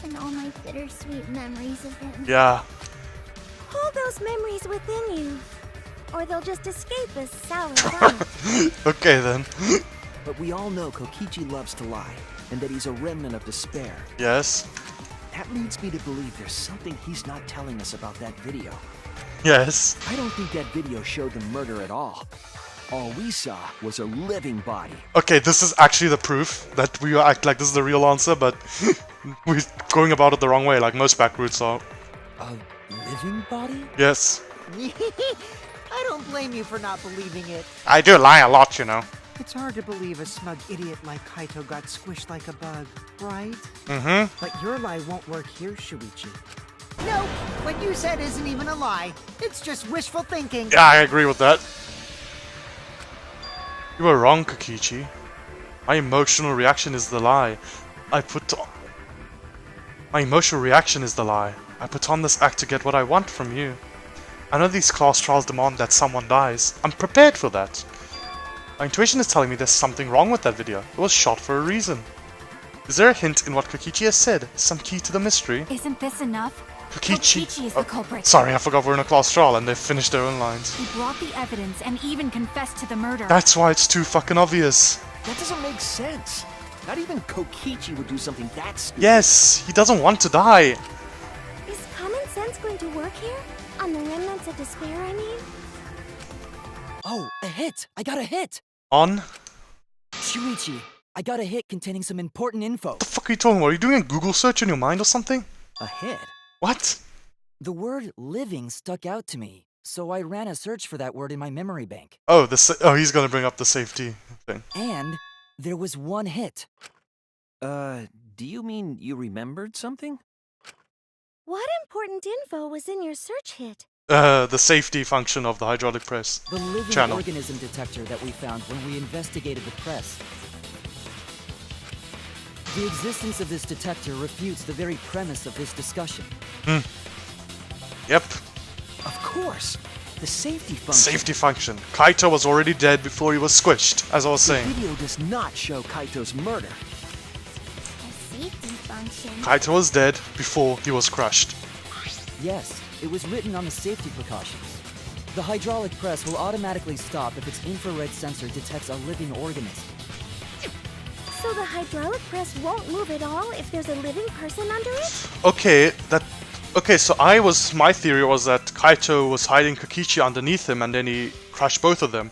And all my bittersweet memories of him. Yeah. Hold those memories within you. Or they'll just escape as sour vomit. Okay then. But we all know Kokichi loves to lie, and that he's a remnant of despair. Yes. That leads me to believe there's something he's not telling us about that video. Yes. I don't think that video showed the murder at all. All we saw was a living body. Okay, this is actually the proof that we act like this is the real answer, but we're going about it the wrong way, like most back routes are. A living body? Yes. I don't don't blame you for not believing it. I do lie a lot, you know. It's hard to believe a smug idiot like Kaito got squished like a bug, right? Mm-hmm. But your lie won't work here, Shuichi. No, what you said isn't even a lie. It's just wishful thinking. Yeah, I agree with that. You were wrong, Kokichi. My emotional reaction is the lie. My emotional reaction is the lie. I put on this act to get what I want from you. I know these class trials demand that someone dies. I'm prepared for that. My intuition is telling me there's something wrong with that video. It was shot for a reason. Is there a hint in what Kokichi has said? Some key to the mystery? Isn't this enough? Kokichi is the culprit. Sorry, I forgot we're in a class trial and they've finished their own lines. He brought the evidence and even confessed to the murder. That's why it's too fucking obvious. That doesn't make sense. Not even Kokichi would do something that stupid. Yes, he doesn't want to die. Is common sense going to work here? On the remnants of despair, I mean? Oh, a hit! I got a hit! On? Shuichi, I got a hit containing some important info. What the fuck are you talking about? Are you doing a Google search in your mind or something? A hit? What? The word living stuck out to me, so I ran a search for that word in my memory bank. Oh, he's gonna bring up the safety thing. And there was one hit. Do you mean you remembered something? What important info was in your search hit? The safety function of the hydraulic press. The living Channel. organism detector that we found when we investigated the press. The existence of this detector refutes the very premise of this discussion. Yep. Of course. The safety function. Safety function. Kaito was already dead before he was squished, as I was The saying. video does not show Kaito's murder. A safety function. Kaito was dead before he was crushed. Yes, it was written on the safety precautions. The hydraulic press will automatically stop if its infrared sensor detects a living organism. So the hydraulic press won't move at all if there's a living person under it? Okay, so my theory was that Kaito was hiding Kokichi underneath him and then he crushed both of them.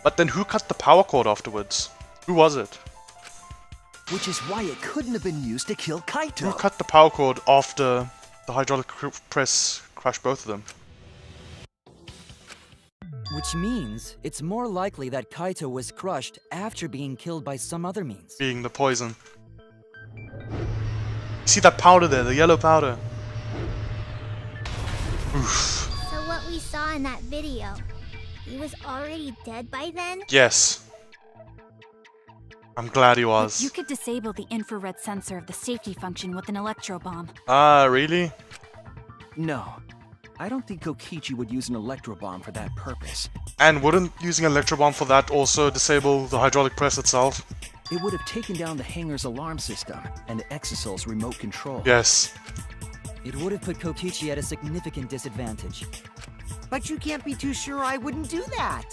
But then who cut the power cord afterwards? Who was it? Which is why it couldn't have been used to kill Kaito. Who cut the power cord after the hydraulic press crushed both of them? Which means it's more likely that Kaito was crushed after being killed by some other means. Being the poison. See that powder there, the yellow powder? Oof. So what we saw in that video, he was already dead by then? Yes. I'm glad he You was. could disable the infrared sensor of the safety function with an electro bomb. Ah, really? No. I don't think Kokichi would use an electro bomb for that purpose. And wouldn't using electro bomb for that also disable the hydraulic press itself? It would have taken down the hangar's alarm system and the Exosol's remote control. Yes. It would have put Kokichi at a significant disadvantage. But you can't be too sure I wouldn't do that.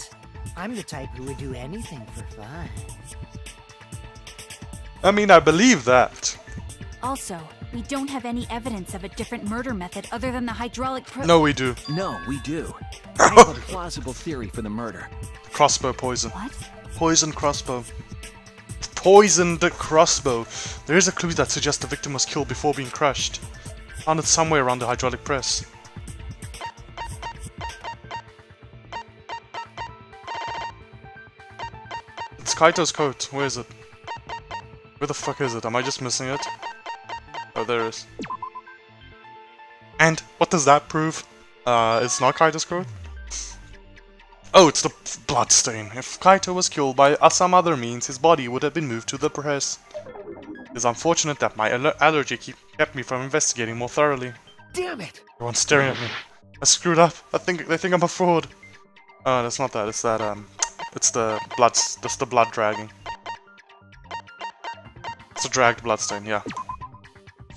I'm the type who would do anything for fun. I mean, I believe that. Also, we don't have any evidence of a different murder method other than the hydraulic press. No, we do. No, we do. I have a plausible theory for the murder. Crossbow poison. What? Poison crossbow. Poisoned crossbow. There is a clue that suggests the victim was killed before being crushed. Found it somewhere around the hydraulic press. It's Kaito's coat. Where is it? Where the fuck is it? Am I just missing it? Oh, there it is. And what does that prove? It's not Kaito's coat? Oh, it's the blood stain. If Kaito was killed by some other means, his body would have been moved to the press. It's unfortunate that my allergy kept me from investigating more thoroughly. Damn it! Everyone's staring at me. I screwed up. They think I'm a fraud. Oh, that's not that. It's that it's the blood. That's the blood dragging. It's a dragged bloodstain. Yeah.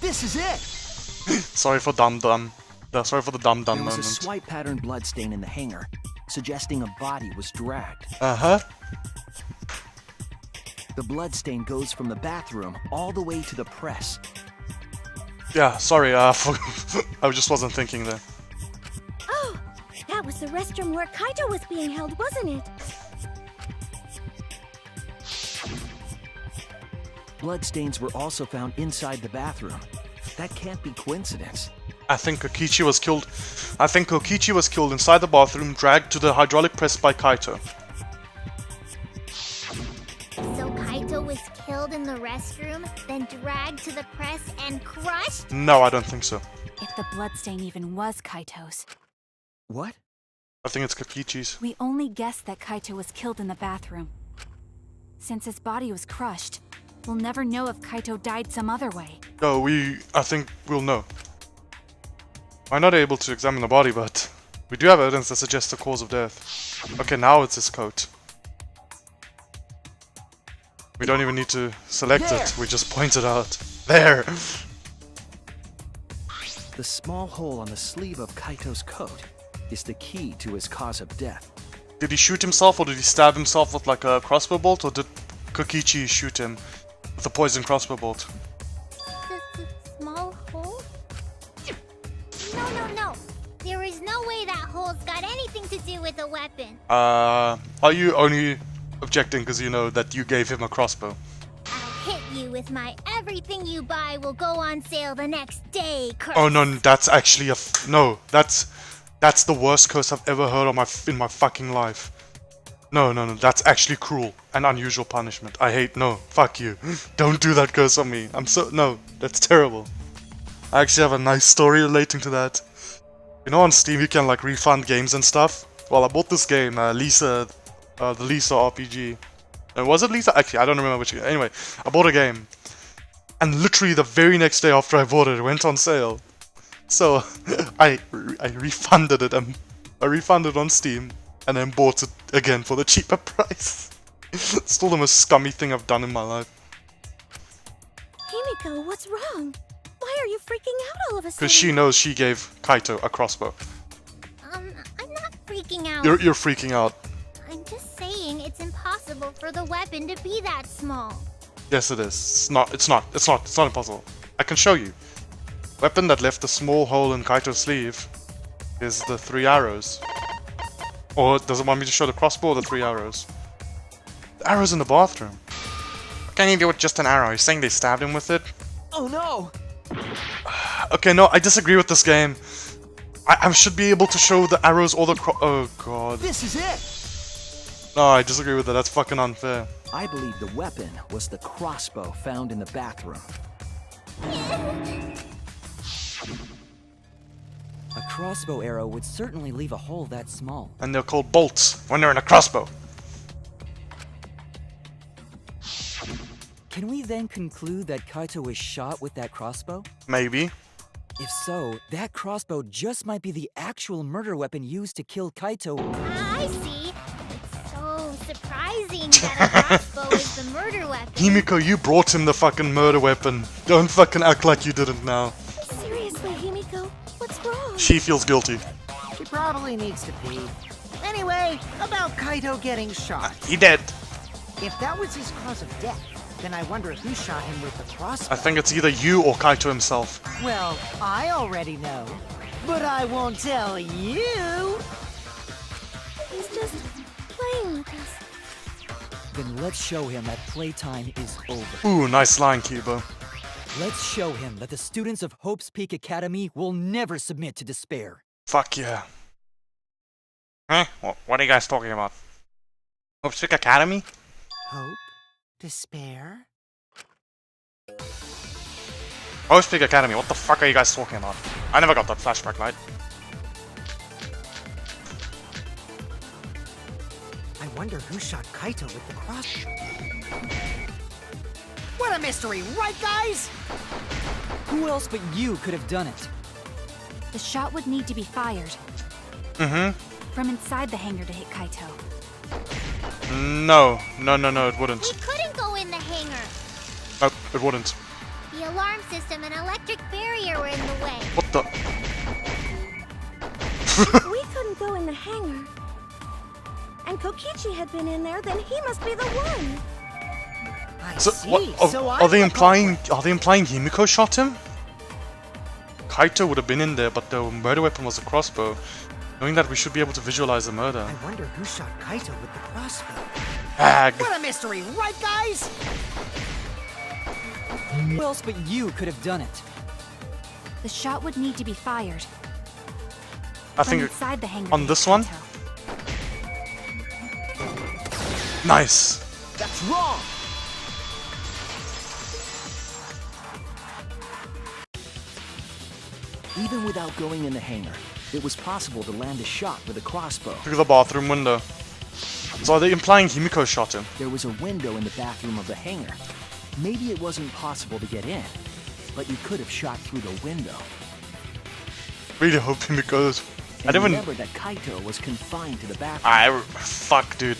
This is it! Sorry for sorry for the dumb There was moment. a swipe pattern bloodstain in the hangar, suggesting a body was dragged. Uh-huh. The bloodstain goes from the bathroom all the way to the press. Yeah, sorry, I just wasn't thinking there. Oh, that was the restroom where Kaito was being held, wasn't it? Bloodstains were also found inside the bathroom. That can't be coincidence. I think Kokichi was killed. I think Kokichi was killed inside the bathroom, dragged to the hydraulic press by Kaito. So Kaito was killed in the restroom, then dragged to the press and crushed? No, I don't think so. If the bloodstain even was Kaito's. What? I think it's Kokichi's. We only guessed that Kaito was killed in the bathroom. Since his body was crushed, we'll never know if Kaito died some other way. No, I think we'll know. We're not able to examine the body, but we do have evidence that suggests the cause of death. Okay, now it's his coat. We don't even need to select it, we just point it out. There! The small hole on the sleeve of Kaito's coat is the key to his cause of death. Did he shoot himself, or did he stab himself with like a crossbow bolt, or did Kokichi shoot him with a poison crossbow bolt? The small hole? No. There is no way that hole's got anything to do with a weapon. Are you only objecting because you know that you gave him a crossbow? I'll hit you with my everything you buy will go on sale the next day curse. Oh no, that's actually no, that's the worst curse I've ever heard in my fucking life. No, that's actually cruel and unusual punishment. Fuck you. Don't do that curse on me. No, that's terrible. I actually have a nice story relating to that. You know, on Steam you can like refund games and stuff. Well, I bought this game, the Lisa RPG. Was it Lisa? Actually, I don't remember which. Anyway, I bought a game, and literally the very next day after I bought it, it went on sale. So I refunded it. I refunded on Steam, and then bought it again for the cheaper price. It's still the most scummy thing I've done in my life. Himiko, what's wrong? Why are you freaking out all of a sudden? Because she knows she gave Kaito a crossbow. I'm not freaking out. You're freaking out. I'm just saying it's impossible for the weapon to be that small. Yes, it is. It's not impossible. I can show you. Weapon that left a small hole in Kaito's sleeve is the 3 arrows. Or does it want me to show the crossbow or the 3 arrows? The arrow's in the bathroom. What can you do with just an arrow? You're saying they stabbed him with it? Oh no! Okay, no, I disagree with this game. I should be able to show the arrows or the oh god. This is it! No, I disagree with that. That's fucking unfair. I believe the weapon was the crossbow found in the bathroom. A crossbow arrow would certainly leave a hole that small. And they're called bolts when they're in a crossbow. Can we then conclude that Kaito was shot with that crossbow? Maybe. If so, that crossbow just might be the actual murder weapon used to kill Kaito. I see. It's so surprising that a crossbow is the murder weapon. Himiko, you brought him the fucking murder weapon. Don't fucking act like you didn't now. Seriously, Himiko, what's wrong? She feels guilty. She probably needs to pee. Anyway, about Kaito getting shot. He dead. If that was his cause of death, then I wonder who shot him with the crossbow. I think it's either you or Kaito himself. Well, I already know. But I won't tell you! He's just playing with us. Then let's show him that playtime is over. Ooh, nice line, Kiba. Let's show him that the students of Hope's Peak Academy will never submit to despair. Fuck yeah. Huh? What are you guys talking about? Hope's Peak Academy? Hope? Despair? Hope's Peak Academy, what the fuck are you guys talking about? I never got that flashback light. I wonder who shot Kaito with the crossbow. What a mystery, right guys? Who else but you could have done it? The shot would need to be fired. From inside the hangar to hit Kaito. No, it wouldn't. He couldn't go in the hangar. No, it wouldn't. The alarm system and electric barrier were in the way. What the? If we couldn't go in the hangar, and Kokichi had been in there, then he must be the one. I So, see. what, So are they I'm implying Himiko shot him? Kaito would have been in there, but the murder weapon was a crossbow. Knowing that, we should be able to visualize the murder. I wonder who shot Kaito with the crossbow. Ag. What a mystery, right guys? Who else but you could have done it? The shot would need to be fired I from think inside the hangar. on this one. Kaito. Nice. That's wrong! Even without going in the hangar, it was possible to land a shot with a crossbow. Through the bathroom window. So are they implying Himiko shot him? There was a window in the bathroom of the hangar. Maybe it wasn't possible to get in, but you could have shot through the window. Really hope Himiko's. I And didn't even. remember that Kaito was confined to the bathroom. Fuck, dude.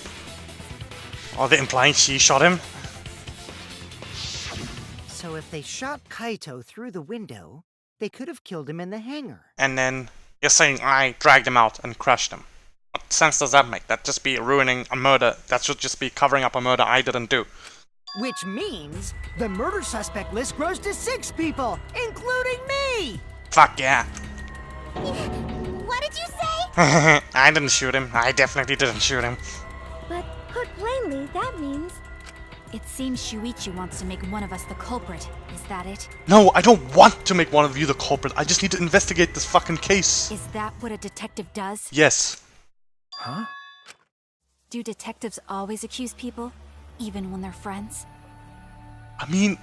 Are they implying she shot him? So if they shot Kaito through the window, they could have killed him in the hangar. And then you're saying I dragged him out and crushed him. What sense does that make? That'd just be ruining a murder. That should just be covering up a murder I didn't do. Which means the murder suspect list grows to 6 people, including me! Fuck yeah. What did you say? I didn't shoot him. I definitely didn't shoot him. But put plainly, that means It seems Shuichi wants to make one of us the culprit. Is that it? No, I don't want to make one of you the culprit. I just need to investigate this fucking case. Is that what a detective does? Yes. Huh? Do detectives always accuse people, even when they're friends? I mean,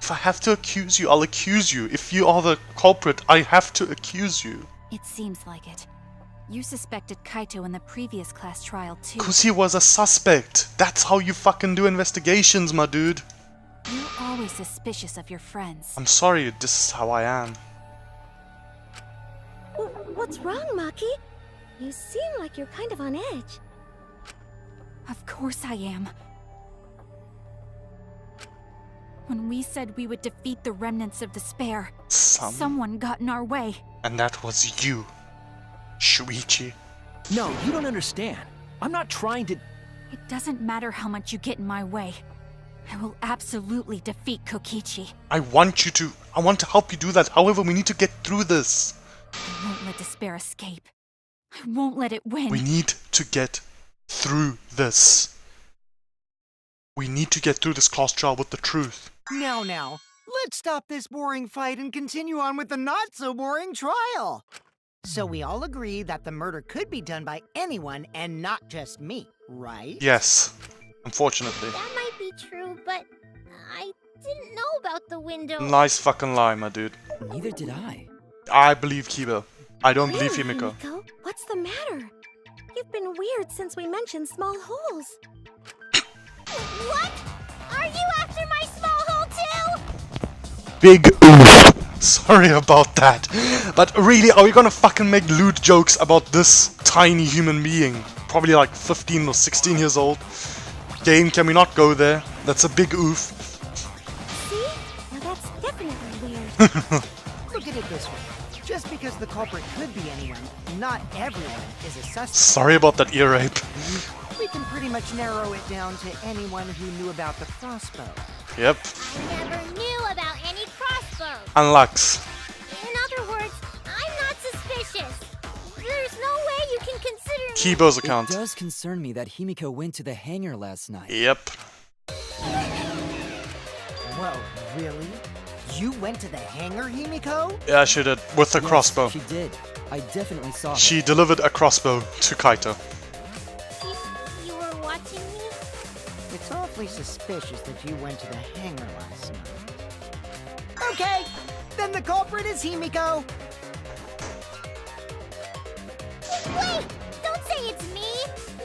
if I have to accuse you, I'll accuse you. If you are the culprit, I have to accuse you. It seems like it. You suspected Kaito in the previous class trial too. Cause he was a suspect. That's how you fucking do investigations, my dude. You're always suspicious of your friends. I'm sorry, this is how I am. What's wrong, Maki? You seem like you're kind of on edge. Of course I am. When we said we would defeat the remnants of despair, someone got in our way. And that was you, Shuichi. No, you don't understand. I'm not trying to... It doesn't matter how much you get in my way. I will absolutely defeat Kokichi. I want to help you do that. However, we need to get through this. I won't let despair escape. I won't let it win. We need to get through this. We need to get through this class trial with the truth. Now, let's stop this boring fight and continue on with the not-so-boring trial. So we all agree that the murder could be done by anyone and not just me, right? Yes, unfortunately. That might be true, but I didn't know about the window. Nice fucking lie, my dude. Neither did I. I believe Kiba. I don't believe Really, Himiko. Himiko? What's the matter? You've been weird since we mentioned small holes. What? Are you after my small hole too? Big oof. Sorry about that. But really, are we gonna fucking make lewd jokes about this tiny human being? Probably like 15 or 16 years old. Game, can we not go there? That's a big oof. See? Now that's definitely weird. Look at it this way. Just because the culprit could be anyone, not everyone is a suspect. Sorry about that ear rape. We can pretty much narrow it down to anyone who knew about the crossbow. Yep. I never knew about any crossbows. And Lux. In other words, I'm not suspicious. There's no way you can consider me. Kibo's It account. does concern me that Himiko went to the hangar last night. Yep. Whoa, really? You went to the hangar, Himiko? Yeah, she did. With a Yes, crossbow. She did. I definitely saw her. She delivered a crossbow to Kaito. You were watching me? It's awfully suspicious that you went to the hangar last night. Okay, then the culprit is Himiko. Wait! Don't say it's me!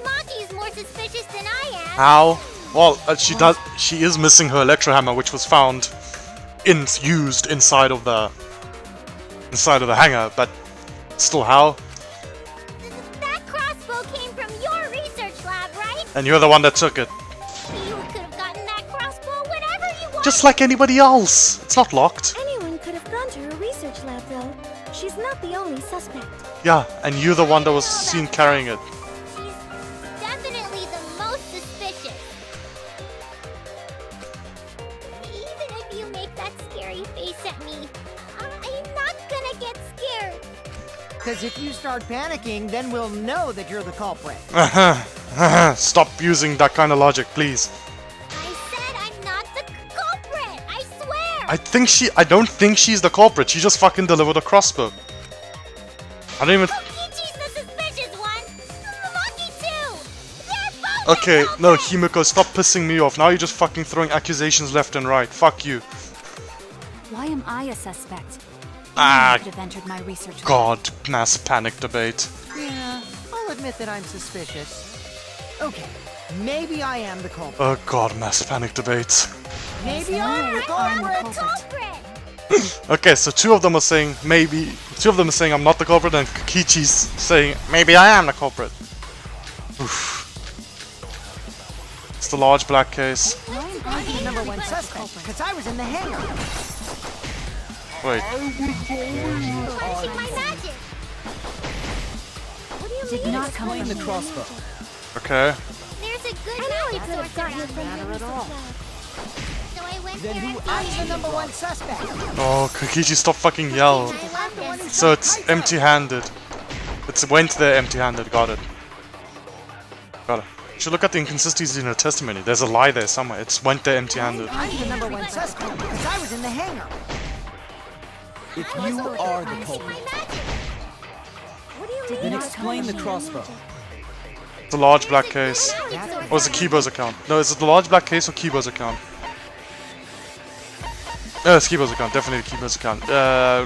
Maki's more suspicious than I am! How? Well, she is missing her electro hammer, which was found used inside of the hangar. But still, how? That crossbow came from your research lab, right? And you're the one that took it. You could have gotten that crossbow whenever you wanted. Just like anybody else. It's not locked. Anyone could have gone to her research lab, though. She's not the only suspect. Yeah, and you're the one that was seen carrying it. She's definitely the most suspicious. Even if you make that scary face at me, I'm not gonna get scared. Because if you start panicking, then we'll know that you're the culprit. Stop using that kind of logic, please. I said I'm not the culprit, I swear! I don't think she's the culprit. She just fucking delivered a crossbow. I don't even. Kokichi's the suspicious one. Lucky too. They're both Okay, the no, culprit. Himiko, stop pissing me off. Now you're just fucking throwing accusations left and right. Fuck you. Why am I a suspect? Ah, Could have entered my research. God, mass panic debate. Yeah, I'll admit that I'm suspicious. Okay, maybe I am the culprit. Oh God, mass panic debate. Maybe I'm the I'm the culprit. culprit. Okay, so two of them are saying maybe. Two of them are saying I'm not the culprit, and Kokichi's saying maybe I am the culprit. Oof. It's the large black case. Why am I'm I the number one the suspect, because I was in the hangar. Wait, Punching my magic. What do you Did mean? not come Explain from the me. crossbow. okay. There's a good I know he magic could have source gotten it around from here. the research lab. So I went Then there who and I'm the number one suspect. Oh, Kokichi, stop fucking yell. I love this. So it's empty-handed. It went there empty-handed. Got it. Got it. You should look at the inconsistencies in her testimony. There's a lie there somewhere. It's went there empty-handed. I'm the number one suspect, because I was in the hangar. If you are the My culprit, magic. What do you Did mean? then not explain the come from me. crossbow. It's a large black case. Magic source Or is it around Kibo's account? No, is it the large black case or Kibo's account? No, it's Kibo's account. Definitely Kibo's account.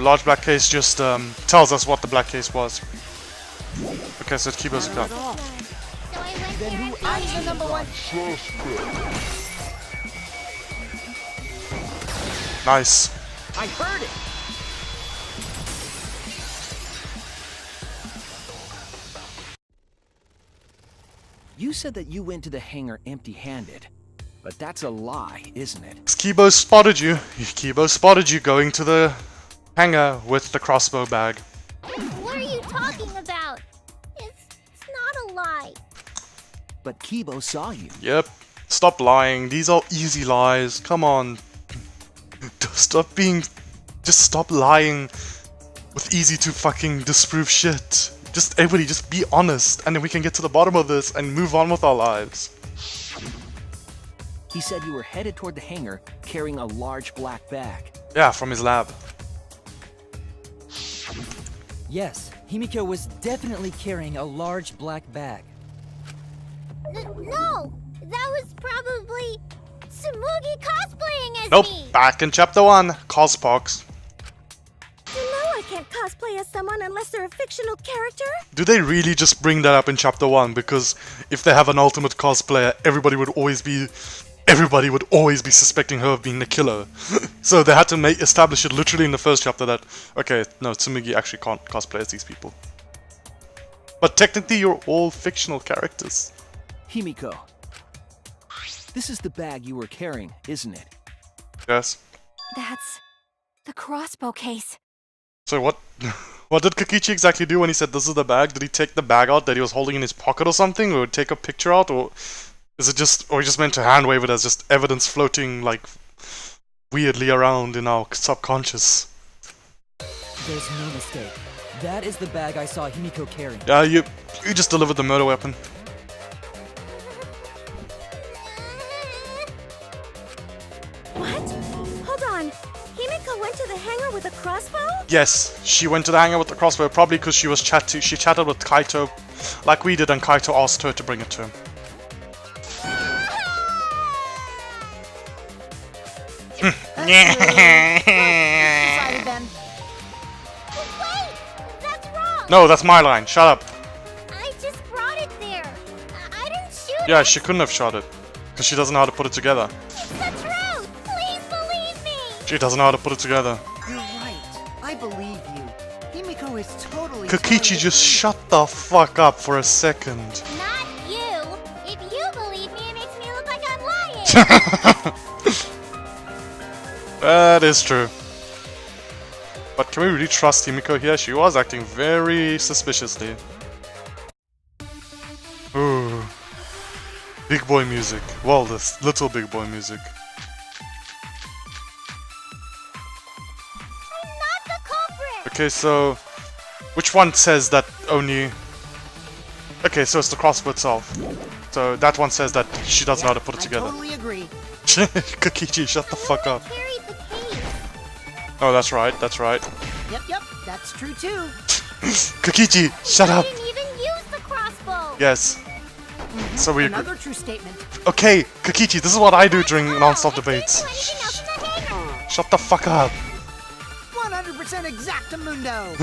Large black case just tells us what the black case was. Okay, so it's Kibo's account. So I went there and I'm the number one. Nice. I heard it. You said that you went to the hangar empty-handed. But that's a lie, isn't it? Kibo spotted you. Kibo spotted you going to the hangar with the crossbow bag. What are you talking about? It's not a lie. But Kibo saw you. Yep. Stop lying. These are easy lies. Come on. Stop being... Just stop lying with easy to fucking disprove shit. Just everybody, just be honest, and then we can get to the bottom of this and move on with our lives. He said you were headed toward the hangar carrying a large black bag. Yeah, from his lab. Yes, Himiko was definitely carrying a large black bag. No, that was probably Tsumugi cosplaying as Nope, me. back in chapter 1, Cospox. You know I can't cosplay as someone unless they're a fictional character. Do they really just bring that up in chapter 1? Because if they have an ultimate cosplayer, everybody would always be suspecting her of being the killer. So they had to establish it literally in the first chapter that, okay, no, Tsumugi actually can't cosplay as these people. But technically you're all fictional characters. Himiko, this is the bag you were carrying, isn't it? Yes. That's the crossbow case. So what did Kokichi exactly do when he said this is the bag? Did he take the bag out that he was holding in his pocket or something? Or take a picture out? Or is it just, or he just meant to hand wave it as just evidence floating like weirdly around in our subconscious? There's no mistake. That is the bag I saw Himiko carrying. Yeah, you just delivered the murder weapon. What? Hold on. Himiko went to the hangar with a crossbow? Yes, she went to the hangar with the crossbow, probably because she chatted with Kaito like we did, and Kaito asked her to bring it to him. Decided then. Wait, that's wrong. No, that's my line. Shut up. I just brought it there. I didn't shoot Yeah, it. she couldn't have shot it because she doesn't know how to put it together. It's the truth. Please believe me. She doesn't know how to put it together. You're right. I believe you. Himiko is totally. Kokichi, just shut the fuck up for a second. Not you. If you believe me, it makes me look like I'm lying. That is true. But can we really trust Himiko here? She was acting very suspiciously. Ooh. Big boy music. Well, this little big boy music. I'm not the culprit. Okay, so which one says that only... Okay, so it's the crossbow itself. So that one says that she doesn't know how to put it together. I totally agree. Kokichi, shut the fuck up. Carried the case. Oh, that's right, that's right. Yep, that's true too. Kokichi, shut I up! didn't even use the crossbow. Yes. So we agree. Another true statement. Okay, Kokichi, this is what I do during non-stop I can't debates. do anything else in the hangar. Shut the fuck up. 100% exactamundo.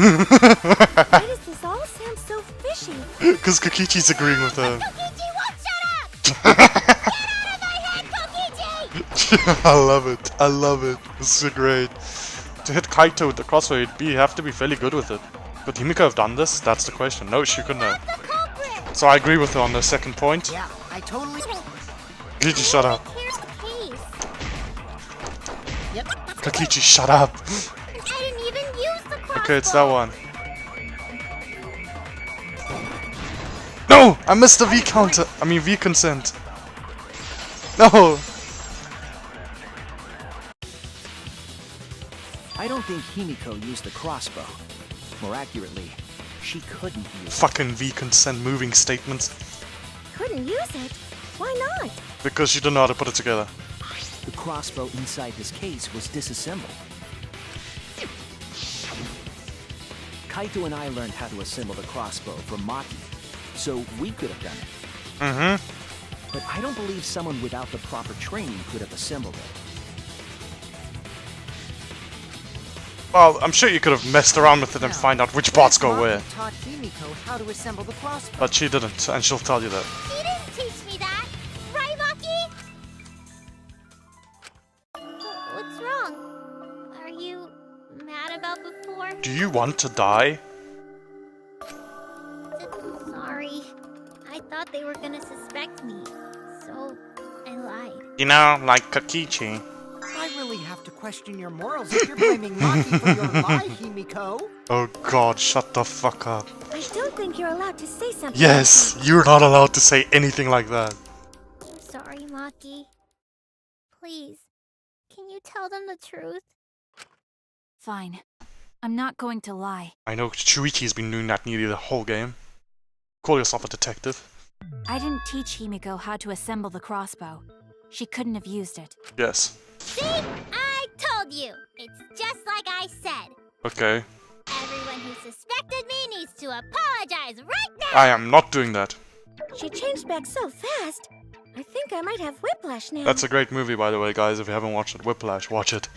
Why does this all sound so fishy? Because Kokichi's agreeing with her. Kokichi won't shut up. Get out of my head, Kokichi. I love it. I love it. This is so great. To hit Kaito with the crossbow, you have to be fairly good with it. Could Himiko have done this? That's the question. No, she couldn't have. The culprit. So I agree with her on the second point. Yeah, I totally. Kokichi, shut up. Here's the case. Yep. Kokichi, shut up. I didn't even use the crossbow. Okay, it's that one. No! I missed the V counter. I mean V consent. No! I don't think Himiko used the crossbow. More accurately, she couldn't use it. Fucking V consent moving statements. Couldn't use it. Why not? Because she didn't know how to put it together. The crossbow inside this case was disassembled. Kaito and I learned how to assemble the crossbow from Maki, so we could have done it. Mm-hmm. But I don't believe someone without the proper training could have assembled it. Well, I'm sure you could have messed around with it and find out which parts go Maki where. taught Himiko how to assemble the crossbow. But she didn't, and she'll tell you that. She didn't teach me that. Right, Maki? What's wrong? Are you mad about before? Do you want to die? Sorry. I thought they were gonna suspect me. So, I lied. You know, like Kokichi. I really have to question your morals if you're blaming Maki for your lie, Himiko. Oh god, shut the fuck up. I don't think you're allowed to say something. Yes, you're not allowed to say anything like that. I'm sorry, Maki. Please, can you tell them the truth? Fine. I'm not going to lie. I know Shuichi's been doing that nearly the whole game. Call yourself a detective. I didn't teach Himiko how to assemble the crossbow. She couldn't have used it. Yes. See? I told you! It's just like I said. Okay. Everyone who suspected me needs to apologize right now! I am not doing that. She changed back so fast. I think I might have whiplash now. That's a great movie, by the way, guys. If you haven't watched it, Whiplash, watch it.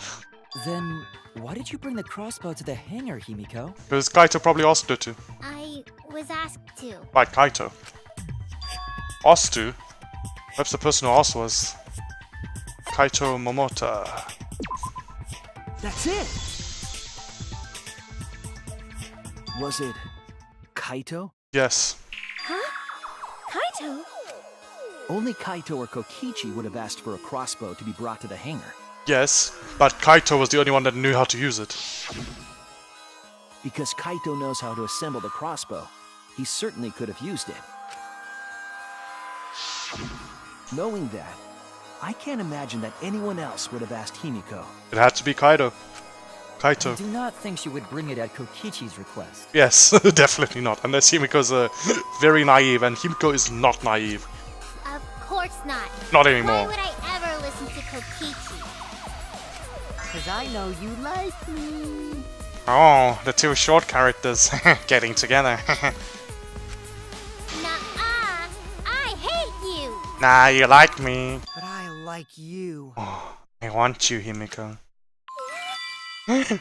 Then, why did you bring the crossbow to the hangar, Himiko? Because Kaito probably asked her to. I was asked to. By Kaito. Asked to? Perhaps the person who asked was Kaito Momota. That's it! Was it Kaito? Yes. Huh? Kaito? Only Kaito or Kokichi would have asked for a crossbow to be brought to the hangar. Yes, but Kaito was the only one that knew how to use it. Because Kaito knows how to assemble the crossbow, he certainly could have used it. Knowing that, I can't imagine that anyone else would have asked Himiko. It had to be Kaito. I Kaito. do not think she would bring it at Kokichi's request. Yes, definitely not. Unless Himiko's very naive, and Himiko is not naive. Of course not. Not Why anymore. would I ever listen to Kokichi? Cause I know you like me. Oh, the two short characters getting together. Nuh-uh. I hate you. Nah, you like me. But I like you. Oh, I want you, Himiko. I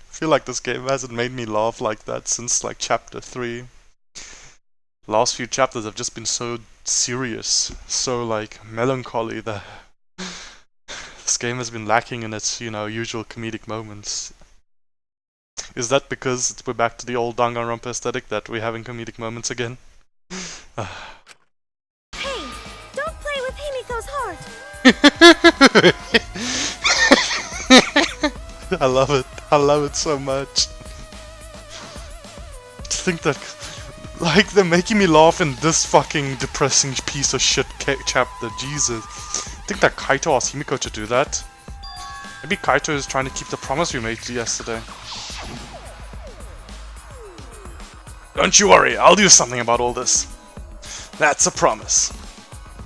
feel like this game hasn't made me laugh like that since like chapter 3. Last few chapters have just been so serious, so like melancholy that this game has been lacking in its, usual comedic moments. Is that because we're back to the old Danganronpa aesthetic that we're having comedic moments again? Hey, don't play with Himiko's heart. I love it. I love it so much. To think that, like, they're making me laugh in this fucking depressing piece of shit chapter. Jesus. Think that Kaito asked Himiko to do that? Maybe Kaito is trying to keep the promise we made yesterday. Don't you worry, I'll do something about all this. That's a promise.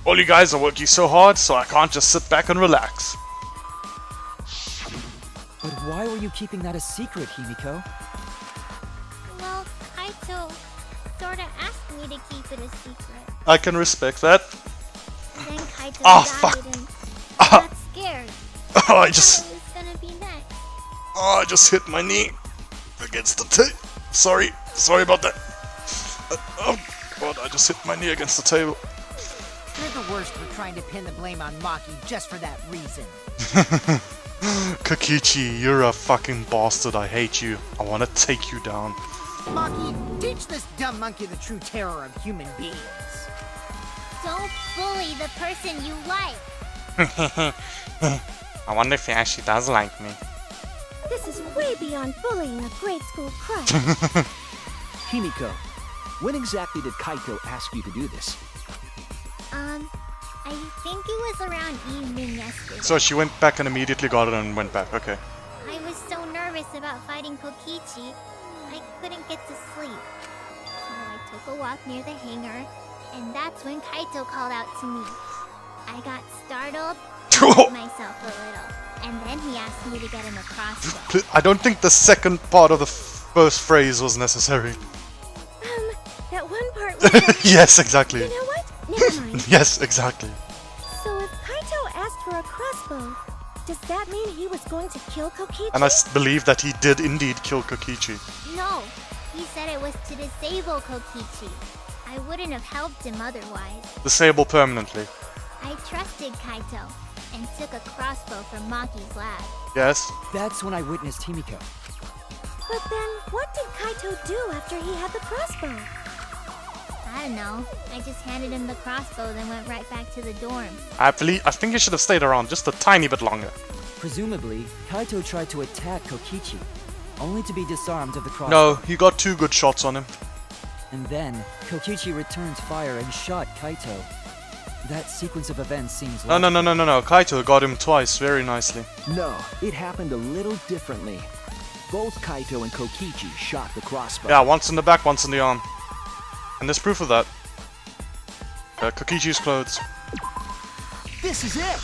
All you guys are working so hard, so I can't just sit back and relax. But why were you keeping that a secret, Himiko? Well, Kaito sorta asked me to keep it a secret. I can respect that. Then Kaito Ah, died fuck. and Ah. got scared. Oh, I Thought just it was gonna be next. hit my knee against the table. Sorry about that. Oh god, I just hit my knee against the table. You're the worst for trying to pin the blame on Maki just for that reason. Kokichi, you're a fucking bastard. I hate you. I want to take you down. Maki, teach this dumb monkey the true terror of human beings. Don't bully the person you like. I wonder if he actually does like me. This is way beyond bullying a grade school crush. Himiko, when exactly did Kaito ask you to do this? I think it was around evening yesterday. So she went back and immediately got it and went back. Okay. I was so nervous about fighting Kokichi, I couldn't get to sleep. So I took a walk near the hangar, and that's when Kaito called out to me. I got startled, hit myself a little, and then he asked me to get him a crossbow. I don't think the second part of the first phrase was necessary. That one part was Yes, exactly. You know what? Never mind. Yes, exactly. So if Kaito asked for a crossbow, does that mean he was going to kill Kokichi? And I believe that he did indeed kill Kokichi. No, he said it was to disable Kokichi. I wouldn't have helped him otherwise. Disable permanently. I trusted Kaito and took a crossbow from Maki's lab. Yes. That's when I witnessed Himiko. But then, what did Kaito do after he had the crossbow? I don't know. I just handed him the crossbow, then went right back to the dorm. I think he should have stayed around just a tiny bit longer. Presumably, Kaito tried to attack Kokichi, only to be disarmed of the crossbow. No, he got 2 good shots on him. And then, Kokichi returned fire and shot Kaito. That sequence of events seems No. Kaito got him twice very nicely. No, it happened a little differently. Both Kaito and Kokichi shot the crossbow. Yeah, once in the back, once in the arm. And there's proof of that. Kokichi's clothes. This is it!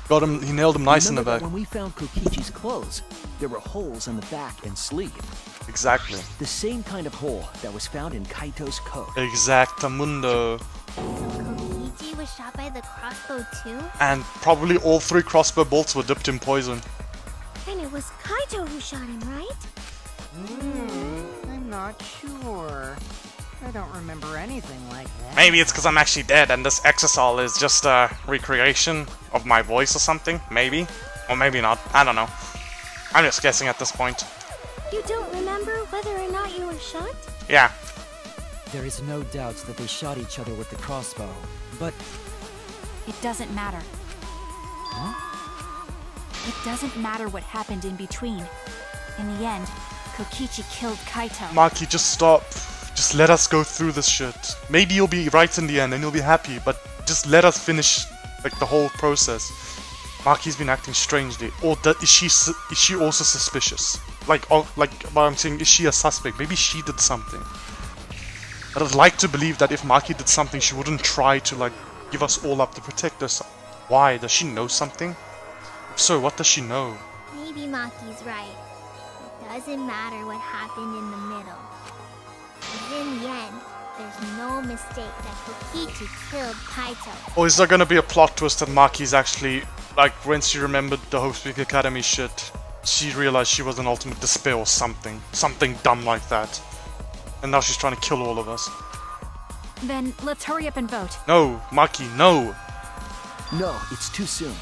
Got him, he nailed him nice in the Remember back. that when we found Kokichi's clothes, there were holes on the back and sleeve. Exactly. The same kind of hole that was found in Kaito's coat. Exactamundo. Kokichi was shot by the crossbow too? And probably all 3 crossbow bolts were dipped in poison. And it was Kaito who shot him, right? I'm not sure. I don't remember anything like that. Maybe it's because I'm actually dead and this exosol is just a recreation of my voice or something. Maybe. Or maybe not. I don't know. I'm just guessing at this point. You don't remember whether or not you were shot? Yeah. There is no doubt that they shot each other with the crossbow, but... It doesn't matter. Huh? It doesn't matter what happened in between. In the end, Kokichi killed Kaito. Maki, just stop. Just let us go through this shit. Maybe you'll be right in the end and you'll be happy, but just let us finish like the whole process. Maki's been acting strangely, or is she also suspicious? Like what I'm saying, is she a suspect? Maybe she did something. But I'd like to believe that if Maki did something, she wouldn't try to like give us all up to protect us. Why? Does she know something? If so, what does she know? Maybe Maki's right. It doesn't matter what happened in the middle. 'Cause in the end, there's no mistake that Kokichi killed Kaito. Or is there gonna be a plot twist that Maki's actually, like, when she remembered the Hopepeak Academy shit, she realized she was an ultimate despair or something. Something dumb like that. And now she's trying to kill all of us. Then let's hurry up and vote. No, Maki, no! No, it's too soon.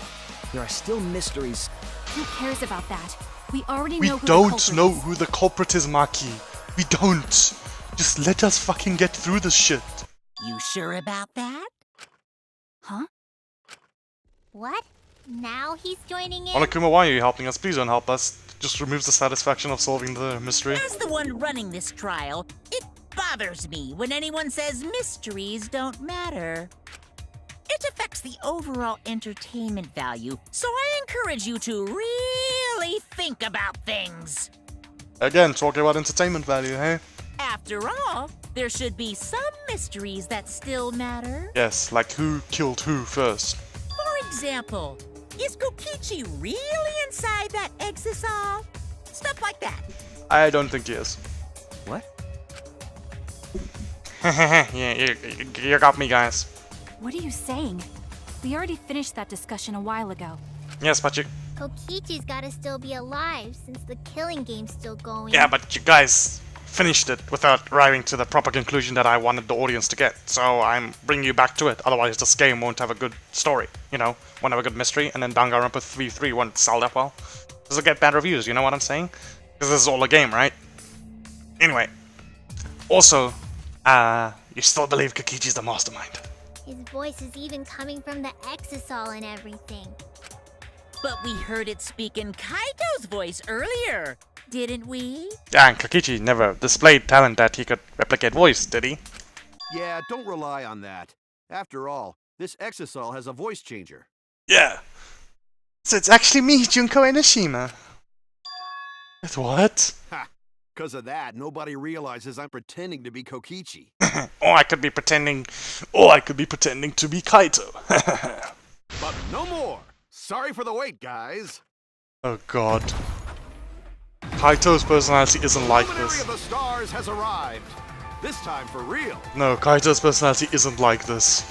There are still mysteries. Who cares about that? We already We know who the don't culprit know is. who the culprit is, Maki. We don't. Just let us fucking get through this shit. You sure about that? Huh? What? Now he's joining in? Onokuma, why are you helping us? Please don't help us. Just removes the satisfaction of solving the mystery. As the one running this trial, it bothers me when anyone says mysteries don't matter. It affects the overall entertainment value, so I encourage you to really think about things. Again, talking about entertainment value, hey? After all, there should be some mysteries that still matter. Yes, like who killed who first. For example, is Kokichi really inside that exisal? Stuff like that. I don't think he is. What? Yeah, you got me, guys. What are you saying? We already finished that discussion a while ago. Yes, but you... Kokichi's gotta still be alive since the killing game's still going. Yeah, but you guys finished it without arriving to the proper conclusion that I wanted the audience to get. So I'm bringing you back to it. Otherwise, this game won't have a good story. You know, won't have a good mystery, and then Danganronpa 3 won't sell that well. This will get bad reviews, you know what I'm saying? Because this is all a game, right? Anyway. Also, you still believe Kokichi's the mastermind. His voice is even coming from the exisal and everything. But we heard it speak in Kaito's voice earlier, didn't we? Yeah, and Kokichi never displayed talent that he could replicate voice, did he? Yeah, don't rely on that. After all, this exisal has a voice changer. Yeah. So it's actually me, Junko Enoshima. Wait, what? Ha! Because of that, nobody realizes I'm pretending to be Kokichi. Or I could be pretending to be Kaito. But no more! Sorry for the wait, guys. Oh god. Kaito's personality isn't like Luminary this. of the stars has arrived. This time for real. No, Kaito's personality isn't like this.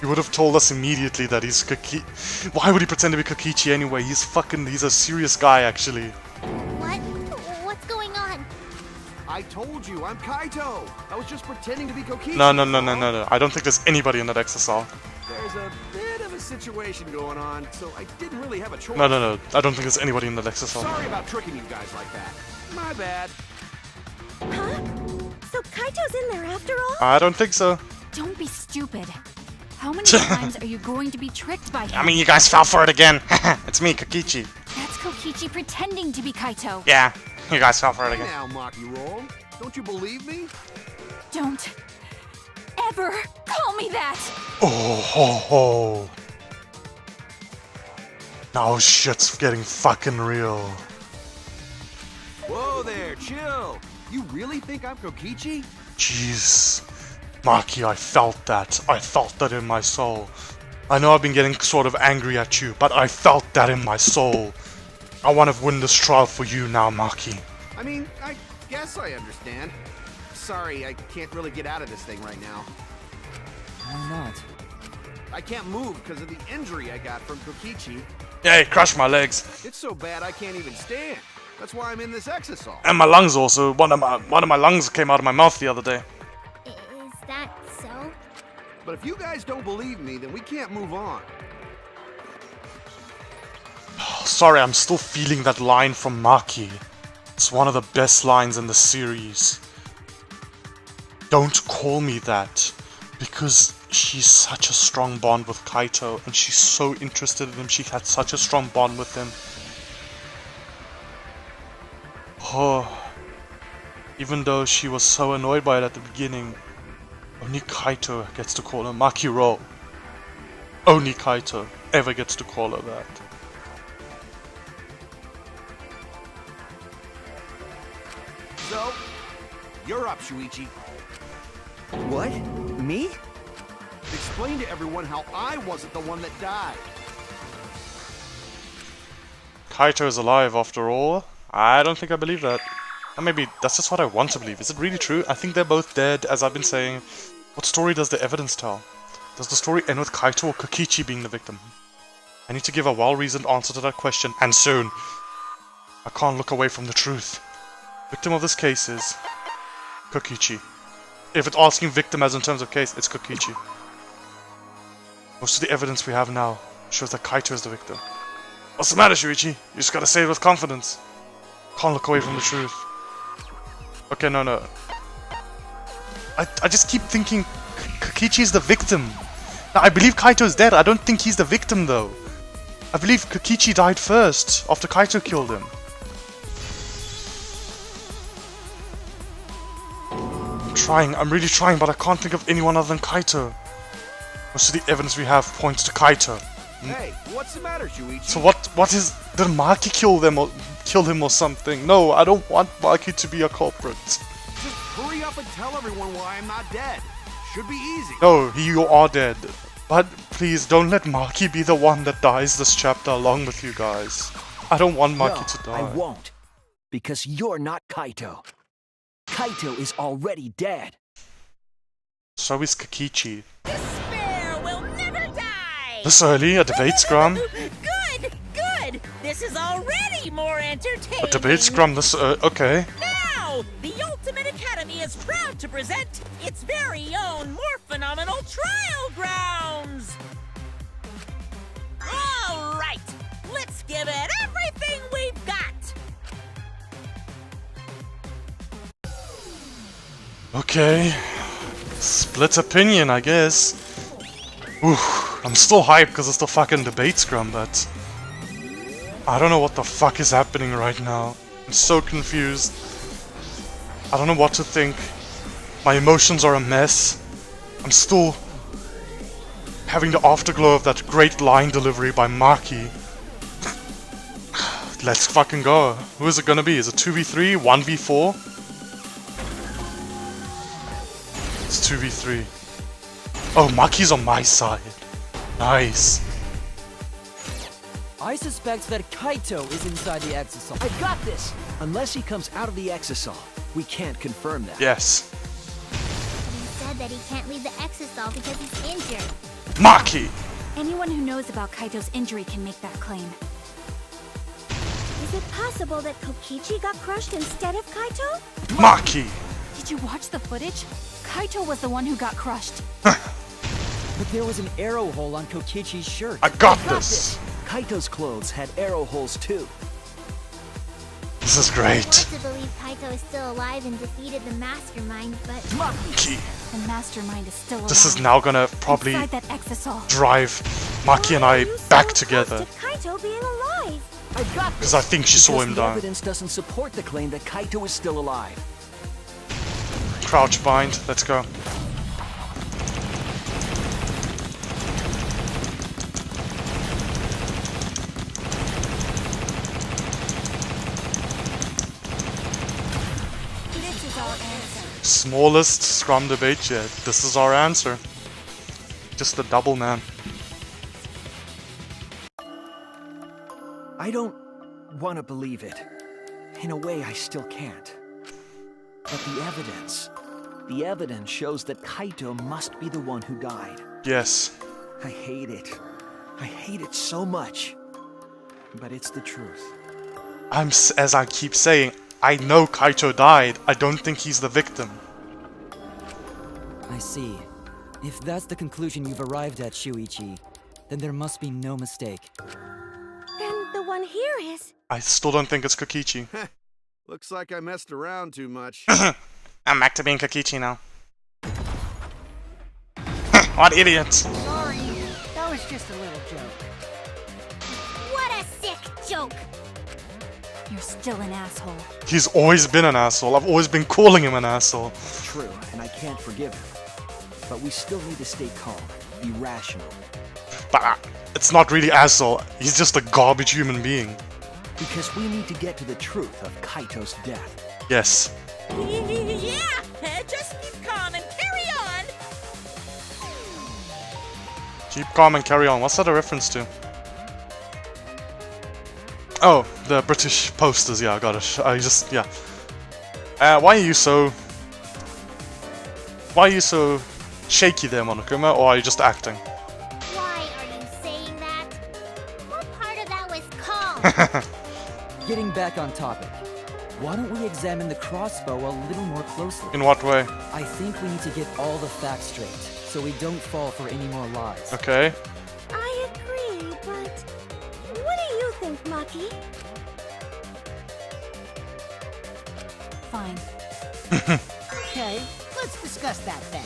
He would have told us immediately that he's Kokichi. Why would he pretend to be Kokichi anyway? He's a serious guy, actually. What? What's going on? I told you, I'm Kaito. I was just pretending to be Kokichi. No. I don't think there's anybody in that exisal. There's a bit of a situation going on, so I didn't really have a choice. No. I don't think there's anybody in that exisal. Sorry about tricking you guys like that. My bad. Huh? So Kaito's in there after all? I don't think so. Don't be stupid. How many times are you going to be tricked by him? I mean, you guys fell for it again. It's me, Kokichi. That's Kokichi pretending to be Kaito. Yeah, you guys fell for it Hey again. now, Maki Roll. Don't you believe me? Don't ever call me that! Oh ho ho. Now shit's getting fucking real. Whoa there, chill. You really think I'm Kokichi? Jeez. Maki, I felt that. I felt that in my soul. I know I've been getting sort of angry at you, but I felt that in my soul. I want to win this trial for you now, Maki. I mean, I guess I understand. Sorry, I can't really get out of this thing right now. Why not? I can't move because of the injury I got from Kokichi. Yeah, he crushed my legs. It's so bad I can't even stand. That's why I'm in this exisal. And my lungs also. One of my lungs came out of my mouth the other day. Is that so? But if you guys don't believe me, then we can't move on. Sorry, I'm still feeling that line from Maki. It's one of the best lines in the series. Don't call me that, because she's such a strong bond with Kaito, and she's so interested in him. She had such a strong bond with him. Oh, even though she was so annoyed by it at the beginning, only Kaito gets to call her Maki-ro. Only Kaito ever gets to call her that. So, you're up, Shuichi. What? Me? Explain to everyone how I wasn't the one that died. Kaito is alive after all? I don't think I believe that. Or maybe that's just what I want to believe. Is it really true? I think they're both dead, as I've been saying. What story does the evidence tell? Does the story end with Kaito or Kokichi being the victim? I need to give a well-reasoned answer to that question, and soon. I can't look away from the truth. Victim of this case is Kokichi. If it's asking victim as in terms of case, it's Kokichi. Most of the evidence we have now shows that Kaito is the victim. What's the matter, Shuichi? You just gotta say it with confidence. Can't look away from the truth. Okay, no. I just keep thinking Kokichi is the victim. Now, I believe Kaito is dead. I don't think he's the victim, though. I believe Kokichi died first, after Kaito killed him. I'm really trying, but I can't think of anyone other than Kaito. Most of the evidence we have points to Kaito. Hey, what's the matter, Shuichi? So what is... Did Maki kill kill him or something. No, I don't want Maki to be a culprit. Just hurry up and tell everyone why I'm not dead. Should be easy. No, you are dead. But please don't let Maki be the one that dies this chapter along with you guys. I don't want Maki to die. I won't. Because you're not Kaito. Kaito is already dead. So is Kokichi. Despair will never die! This early, a debate scrum? Good, good! This is already more entertaining! A debate scrum this okay. Now, the Ultimate Academy is proud to present its very own more phenomenal trial grounds! All right, let's give it everything we've got! Okay. Split opinion, I guess. Oof, I'm still hyped because it's the fucking debate scrum, but I don't know what the fuck is happening right now. I'm so confused. I don't know what to think. My emotions are a mess. I'm still having the afterglow of that great line delivery by Maki. Let's fucking go. Who is it gonna be? Is it 2v3? 1v4? It's 2v3. Oh, Maki's on my side. Nice. I suspect that Kaito is inside the exisal. I got this! Unless he comes out of the exisal, we can't confirm that. Yes. He said that he can't leave the exisal because he's injured. Maki! Anyone who knows about Kaito's injury can make that claim. Is it possible that Kokichi got crushed instead of Kaito? Maki! Did you watch the footage? Kaito was the one who got crushed. But there was an arrow hole on Kokichi's shirt. I got this! Kaito's clothes had arrow holes too. This is I great. want to believe Kaito is still alive and defeated the mastermind, but Maki! The mastermind is still alive. This is now gonna probably inside that exisal. drive Maki and Why are I you so back opposed together. to Kaito being alive? I got this! Because I think she saw Because him the die. evidence doesn't support the claim that Kaito is still alive. Crouch bind, let's go. This is our answer. Smallest scrum debate yet. This is our answer. Just the double, man. I don't want to believe it. In a way, I still can't. But the evidence shows that Kaito must be the one who died. Yes. I hate it. I hate it so much. But it's the truth. As I keep saying, I know Kaito died. I don't think he's the victim. I see. If that's the conclusion you've arrived at, Shuichi, then there must be no mistake. Then the one here is... I still don't think it's Kokichi. Looks like I messed around too much. I'm back to being Kokichi now. What idiot! Sorry, that was just a little joke. what a sick joke! You're still an asshole. He's always been an asshole. I've always been calling him an asshole. True, and I can't forgive him. But we still need to stay calm, be rational. But it's not really asshole. He's just a garbage human being. Because we need to get to the truth of Kaito's death. Yes. Yeah, just keep calm and carry on. Keep calm and carry on. What's that a reference to? Oh, the British posters. Yeah, I got it. I just, yeah. Why are you so shaky there, Monokuma? Or are you just acting? Why are you saying that? What part of that was calm? Getting back on topic, why don't we examine the crossbow a little more closely? In what way? I think we need to get all the facts straight, so we don't fall for any more lies. Okay. I agree, but... What do you think, Maki? Fine. Okay, let's discuss that then.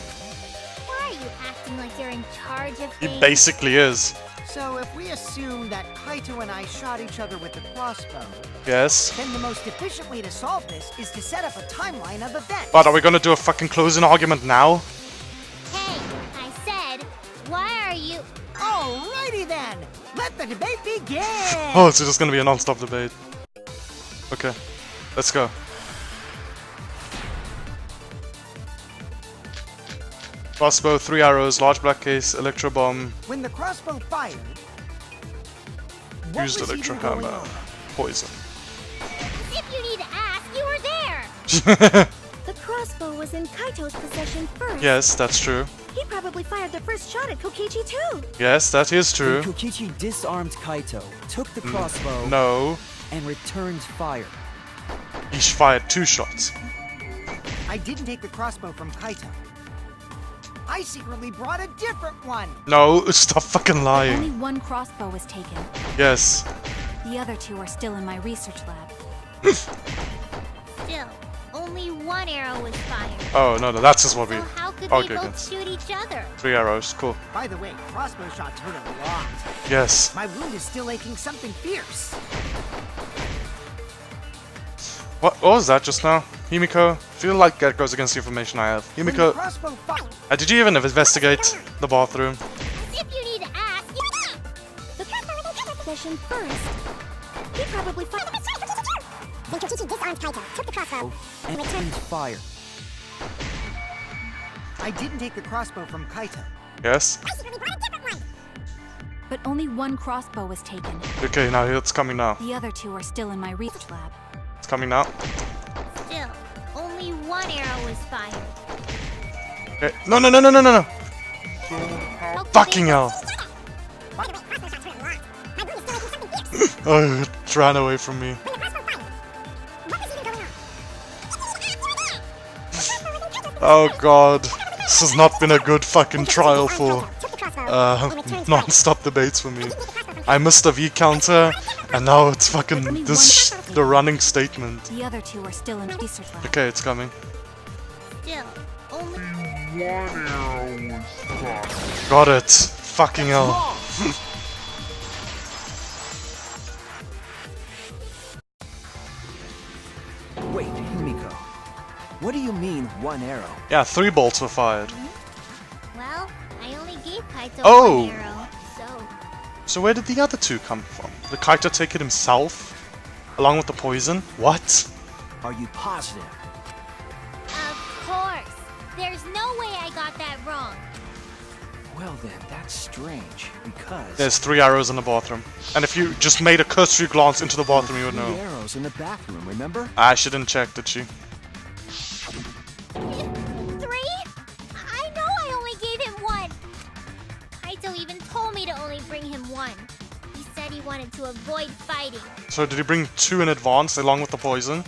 Why are you acting like you're in charge of He things? basically is. So if we assume that Kaito and I shot each other with the crossbow, Yes. then the most efficient way to solve this is to set up a timeline of events. But are we gonna do a fucking closing argument now? Hey, I said, why are you... Alrighty then, let the debate begin! Oh, it's just gonna be a non-stop debate. Okay, let's go. Crossbow, 3 arrows, large black case, electro bomb, When the crossbow fired, what used was electro even going hammer, on? poison. If you need to ask, you were there. The crossbow was in Kaito's possession first. Yes, that's true. He probably fired the first shot at Kokichi too. Yes, that is true. Then Kokichi disarmed Kaito, took the crossbow, No, and returned fire. he fired 2 shots. I didn't take the crossbow from Kaito. I secretly brought a different one. No, stop fucking Only lying. one crossbow was taken. Yes. The other 2 are still in my research lab. Still, only one arrow was fired. Oh, no, that's just what we So how could they argue both against. shoot each other? 3 arrows, cool. By the way, crossbow shots hurt a lot. Yes. My wound is still aching something fierce. What was that just now? Himiko? Feel like that goes against the information I have. When the Himiko, crossbow fired, did you even investigate the bathroom? If you need to ask, you... The crossbow was in Kaito's possession first. He probably fired the first shot at Kokichi too. Then Kokichi disarmed Kaito, took the crossbow, And returned fire. I didn't take the crossbow from Kaito. Yes? I secretly brought a different one. But only one crossbow was taken. Okay, now it's coming now. The other 2 are still in my research lab. It's coming now. Still, only one arrow was fired. Okay. No, no, no, no, no, no, no! How could Fucking they- hell! By the way, crossbow shots hurt a lot. My wound is still aching something fierce. Oh, it ran away from me. When the crossbow fired, what was even going on? The crossbow was in Kaito's possession Oh first. god. This has not been a good fucking trial for Took the crossbow, and returned fire. non-stop debates for me. I missed a V counter, and now it's fucking this the running statement. The other 2 are still in research lab. Okay, it's coming. Still, only Got it. Fucking hell. Wait, Himiko. What do you mean, 1 arrow? Yeah, 3 bolts were fired. well, I only gave Kaito Oh. one arrow, so So where did the other 2 come from? Did Kaito take it himself? Along with the poison? What? Are you positive? of course. There's no way I got that wrong. Well then, that's strange, because... There's 3 arrows in the bathroom. And if you just made a cursory glance into the bathroom, you would 3 know. arrows in the bathroom, remember? Ah, she didn't check, did she? 3? I know I only gave him 1. Kaito even told me to only bring him 1. He said he wanted to avoid fighting. So did he bring 2 in advance along with the poison?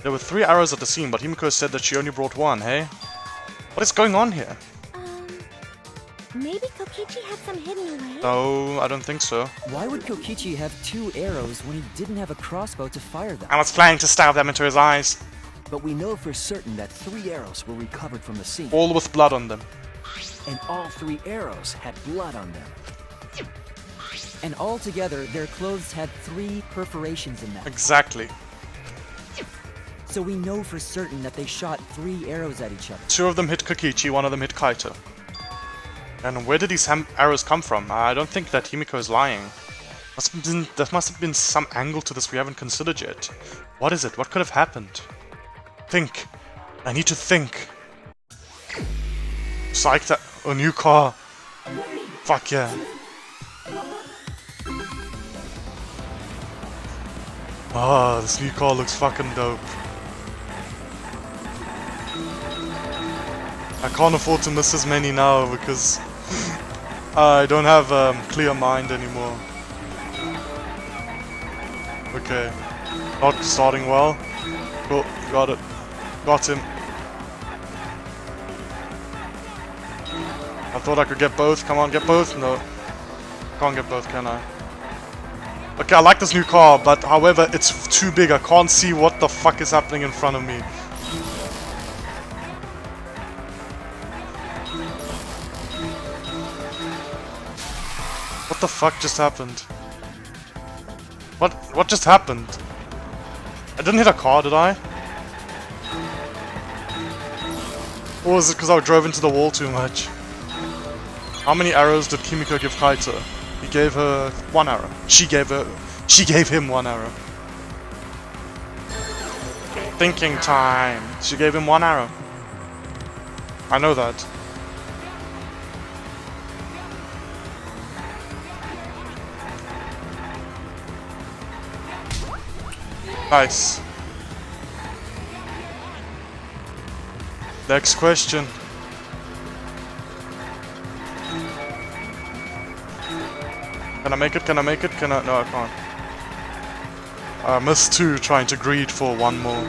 There were 3 arrows at the scene, but Himiko said that she only brought 1, hey? What is going on here? Maybe Kokichi had some hidden away. No, I don't think so. Why would Kokichi have 2 arrows when he didn't have a crossbow to fire them? I was planning to stab them into his eyes. But we know for certain that 3 arrows were recovered from the scene. All with blood on them. And all 3 arrows had blood on them. And altogether, their clothes had 3 perforations in them. Exactly. So we know for certain that they shot 3 arrows at each other. 2 of them hit Kokichi, 1 of them hit Kaito. And where did these arrows come from? I don't think that Himiko is lying. There must have been some angle to this we haven't considered yet. What is it? What could have happened? Think. I need to think. Psych that. A new car. Fuck yeah. Ah, this new car looks fucking dope. I can't afford to miss as many now because I don't have clear mind anymore. Okay, not starting well. Cool, got it. Got him. I thought I could get both. Come on, get both. No, can't get both, can I? Okay, I like this new car, but however, it's too big. I can't see what the fuck is happening in front of me. What the fuck just happened? What just happened? I didn't hit a car, did I? Or was it because I drove into the wall too much? How many arrows did Kimiko give Kaito? He gave her 1 arrow. She gave him 1 arrow. Thinking time. She gave him one arrow. I know that. Nice. Next question. Can I make it? Can I make it? Can I? No, I can't. I missed 2 trying to greed for 1 more.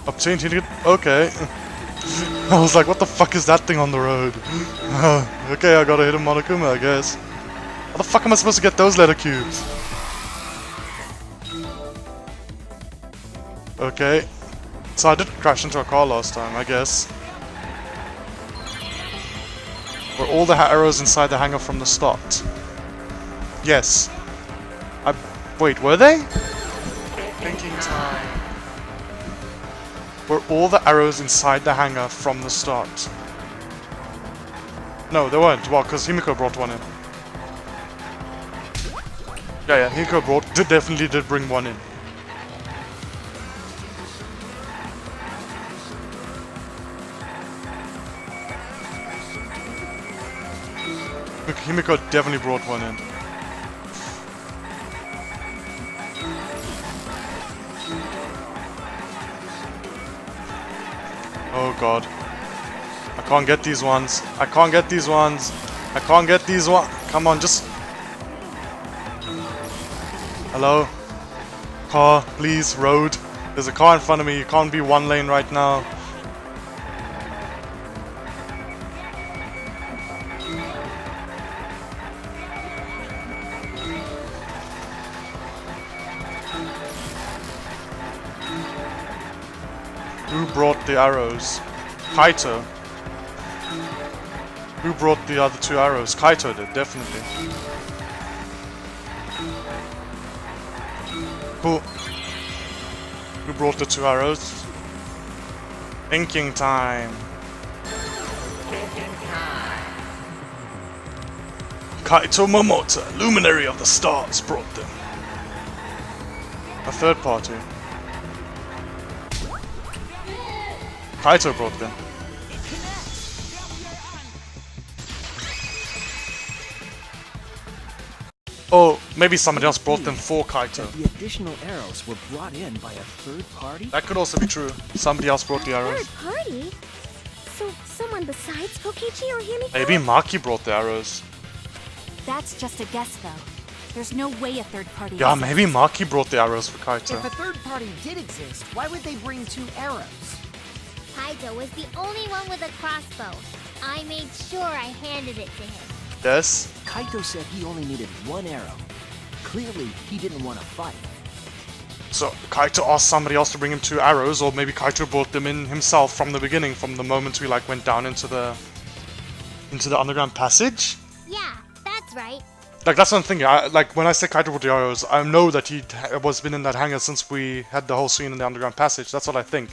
Obtained ticket. Okay. I was like, what the fuck is that thing on the road? Okay, I gotta hit a Monokuma, I guess. How the fuck am I supposed to get those letter cubes? Okay. So I did crash into a car last time, I guess. Were all the arrows inside the hangar from the start? Yes. Wait, were they? Thinking time. Were all the arrows inside the hangar from the start? No, they weren't. Well, because Himiko brought one in. Yeah, Himiko definitely did bring one in. Himiko definitely brought one in. Oh god. I can't get these ones. I can't get these ones. I can't get these ones. Come on, just... Hello? Car, please, road. There's a car in front of me. You can't be one lane right now. Who brought the arrows? Kaito. Who brought the other 2 arrows? Kaito did, definitely. Who? Who brought the 2 arrows? Thinking time. Kaito Momota, luminary of the stars, brought them. A third party. Kaito brought them. Oh, maybe somebody else brought them for Kaito. The additional arrows were brought in by a third party? That could also be true. Somebody else brought the arrows. Third party? So someone besides Kokichi or Himiko? Maybe Maki brought the arrows. That's just a guess, though. There's no way a third party. Yeah, exists. maybe Maki brought the arrows for Kaito. If a third party did exist, why would they bring 2 arrows? Kaito was the only one with a crossbow. I made sure I handed it to him. Yes? Kaito said he only needed 1 arrow. Clearly, he didn't want to fight. So Kaito asked somebody else to bring him 2 arrows, or maybe Kaito brought them in himself from the beginning, from the moment we like went down into the underground passage. Yeah, that's right. Like that's what I'm thinking. Like when I say Kaito brought the arrows, I know that he was been in that hangar since we had the whole scene in the underground passage. That's what I think.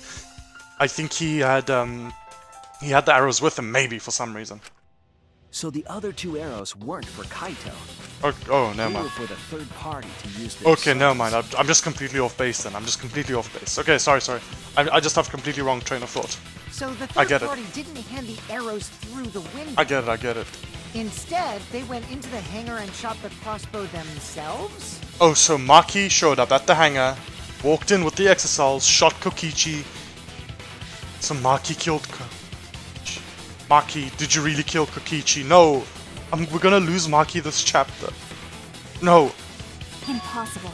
I think he had the arrows with him, maybe for some reason. So the other 2 arrows weren't for Kaito. Oh, never They were mind. for the third party to use. Okay, never mind. I'm just completely off base then. I'm just completely off base. Okay, sorry. I just have completely wrong train of thought. So the I third get it. party didn't hand the arrows through the window. I get it. Instead, they went into the hangar and shot the crossbow themselves? Oh, so Maki showed up at the hangar, walked in with the exocells, shot Kokichi. So Maki killed Maki, did you really kill Kokichi? No! We're gonna lose Maki this chapter. No! Impossible.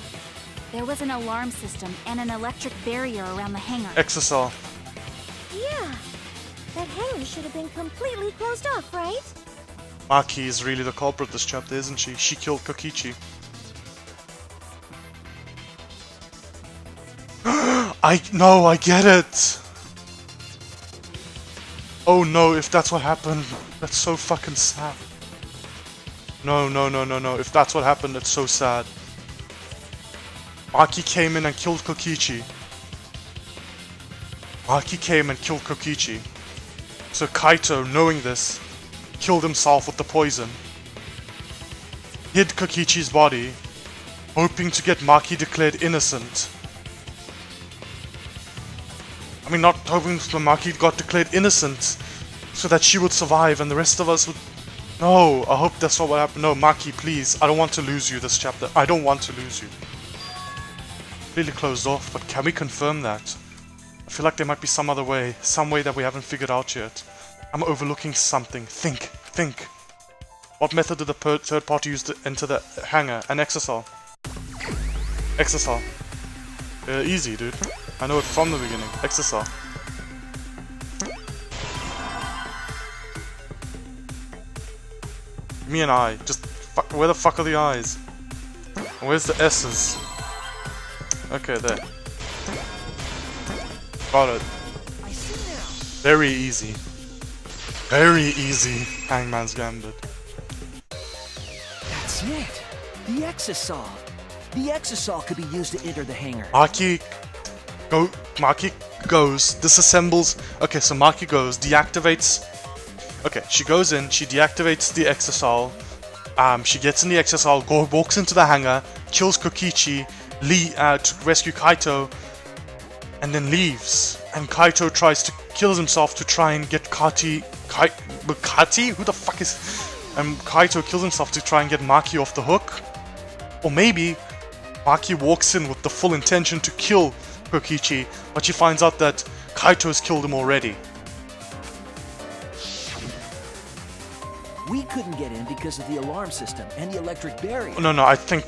There was an alarm system and an electric barrier around the hangar. Exocell. Yeah. That hangar should have been completely closed off, right? Maki is really the culprit this chapter, isn't she? She killed Kokichi. I get it! Oh no, if that's what happened, that's so fucking sad. No, if that's what happened, it's so sad. Maki came in and killed Kokichi. So Kaito, knowing this, killed himself with the poison. Hid Kokichi's body, hoping to get Maki declared innocent. I mean, not hoping that Maki got declared innocent so that she would survive and the rest of us would... No, I hope that's not what happened. No, Maki, please. I don't want to lose you this chapter. I don't want to lose you. Really closed off, but can we confirm that? I feel like there might be some other way. Some way that we haven't figured out yet. I'm overlooking something. Think. What method did the third party use to enter the hangar? An exocell. Exocell. Easy, dude. I know it from the beginning. Exocell. Me and I. Just where the fuck are the eyes? Where's the S's? Okay, there. Got it. Very easy. Very easy. Hangman's Gambit. That's it. The exosol. The exosol could be used to enter the hangar. Maki goes, disassembles. Okay, so Maki goes, deactivates. Okay, she goes in, she deactivates the exosol. She gets in the exosol, walks into the hangar, kills Kokichi, to rescue Kaito, and then leaves. And Kaito tries to kill himself to try and get Kati? Who the fuck is... And Kaito kills himself to try and get Maki off the hook? Or maybe Maki walks in with the full intention to kill Kokichi, but she finds out that Kaito's killed him already. We couldn't get in because of the alarm system and the electric barrier. No, I think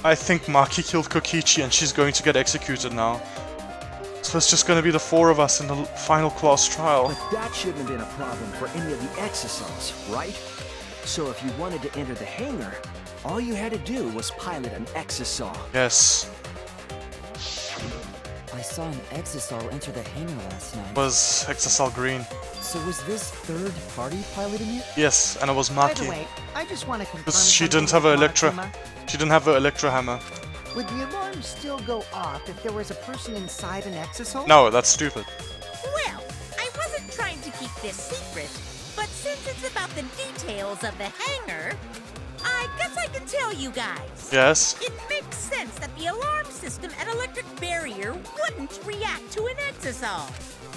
Maki killed Kokichi and she's going to get executed now. So it's just going to be the four of us in the final class trial. But that shouldn't have been a problem for any of the exosols, right? So if you wanted to enter the hangar, all you had to do was pilot an exosol. Yes. I saw an exosol enter the hangar last night. Was Exosol green? So was this third party piloting it? Yes, and it was By the Maki. way, I just want to confirm Because she something didn't have her with electro. Makima. She didn't have her electro hammer. Would the alarm still go off if there was a person inside an exosol? No, that's stupid. Well, I wasn't trying to keep this secret, but since it's about the details of the hangar, I guess I can tell you guys. Yes. It makes sense that the alarm system and electric barrier wouldn't react to an exosol.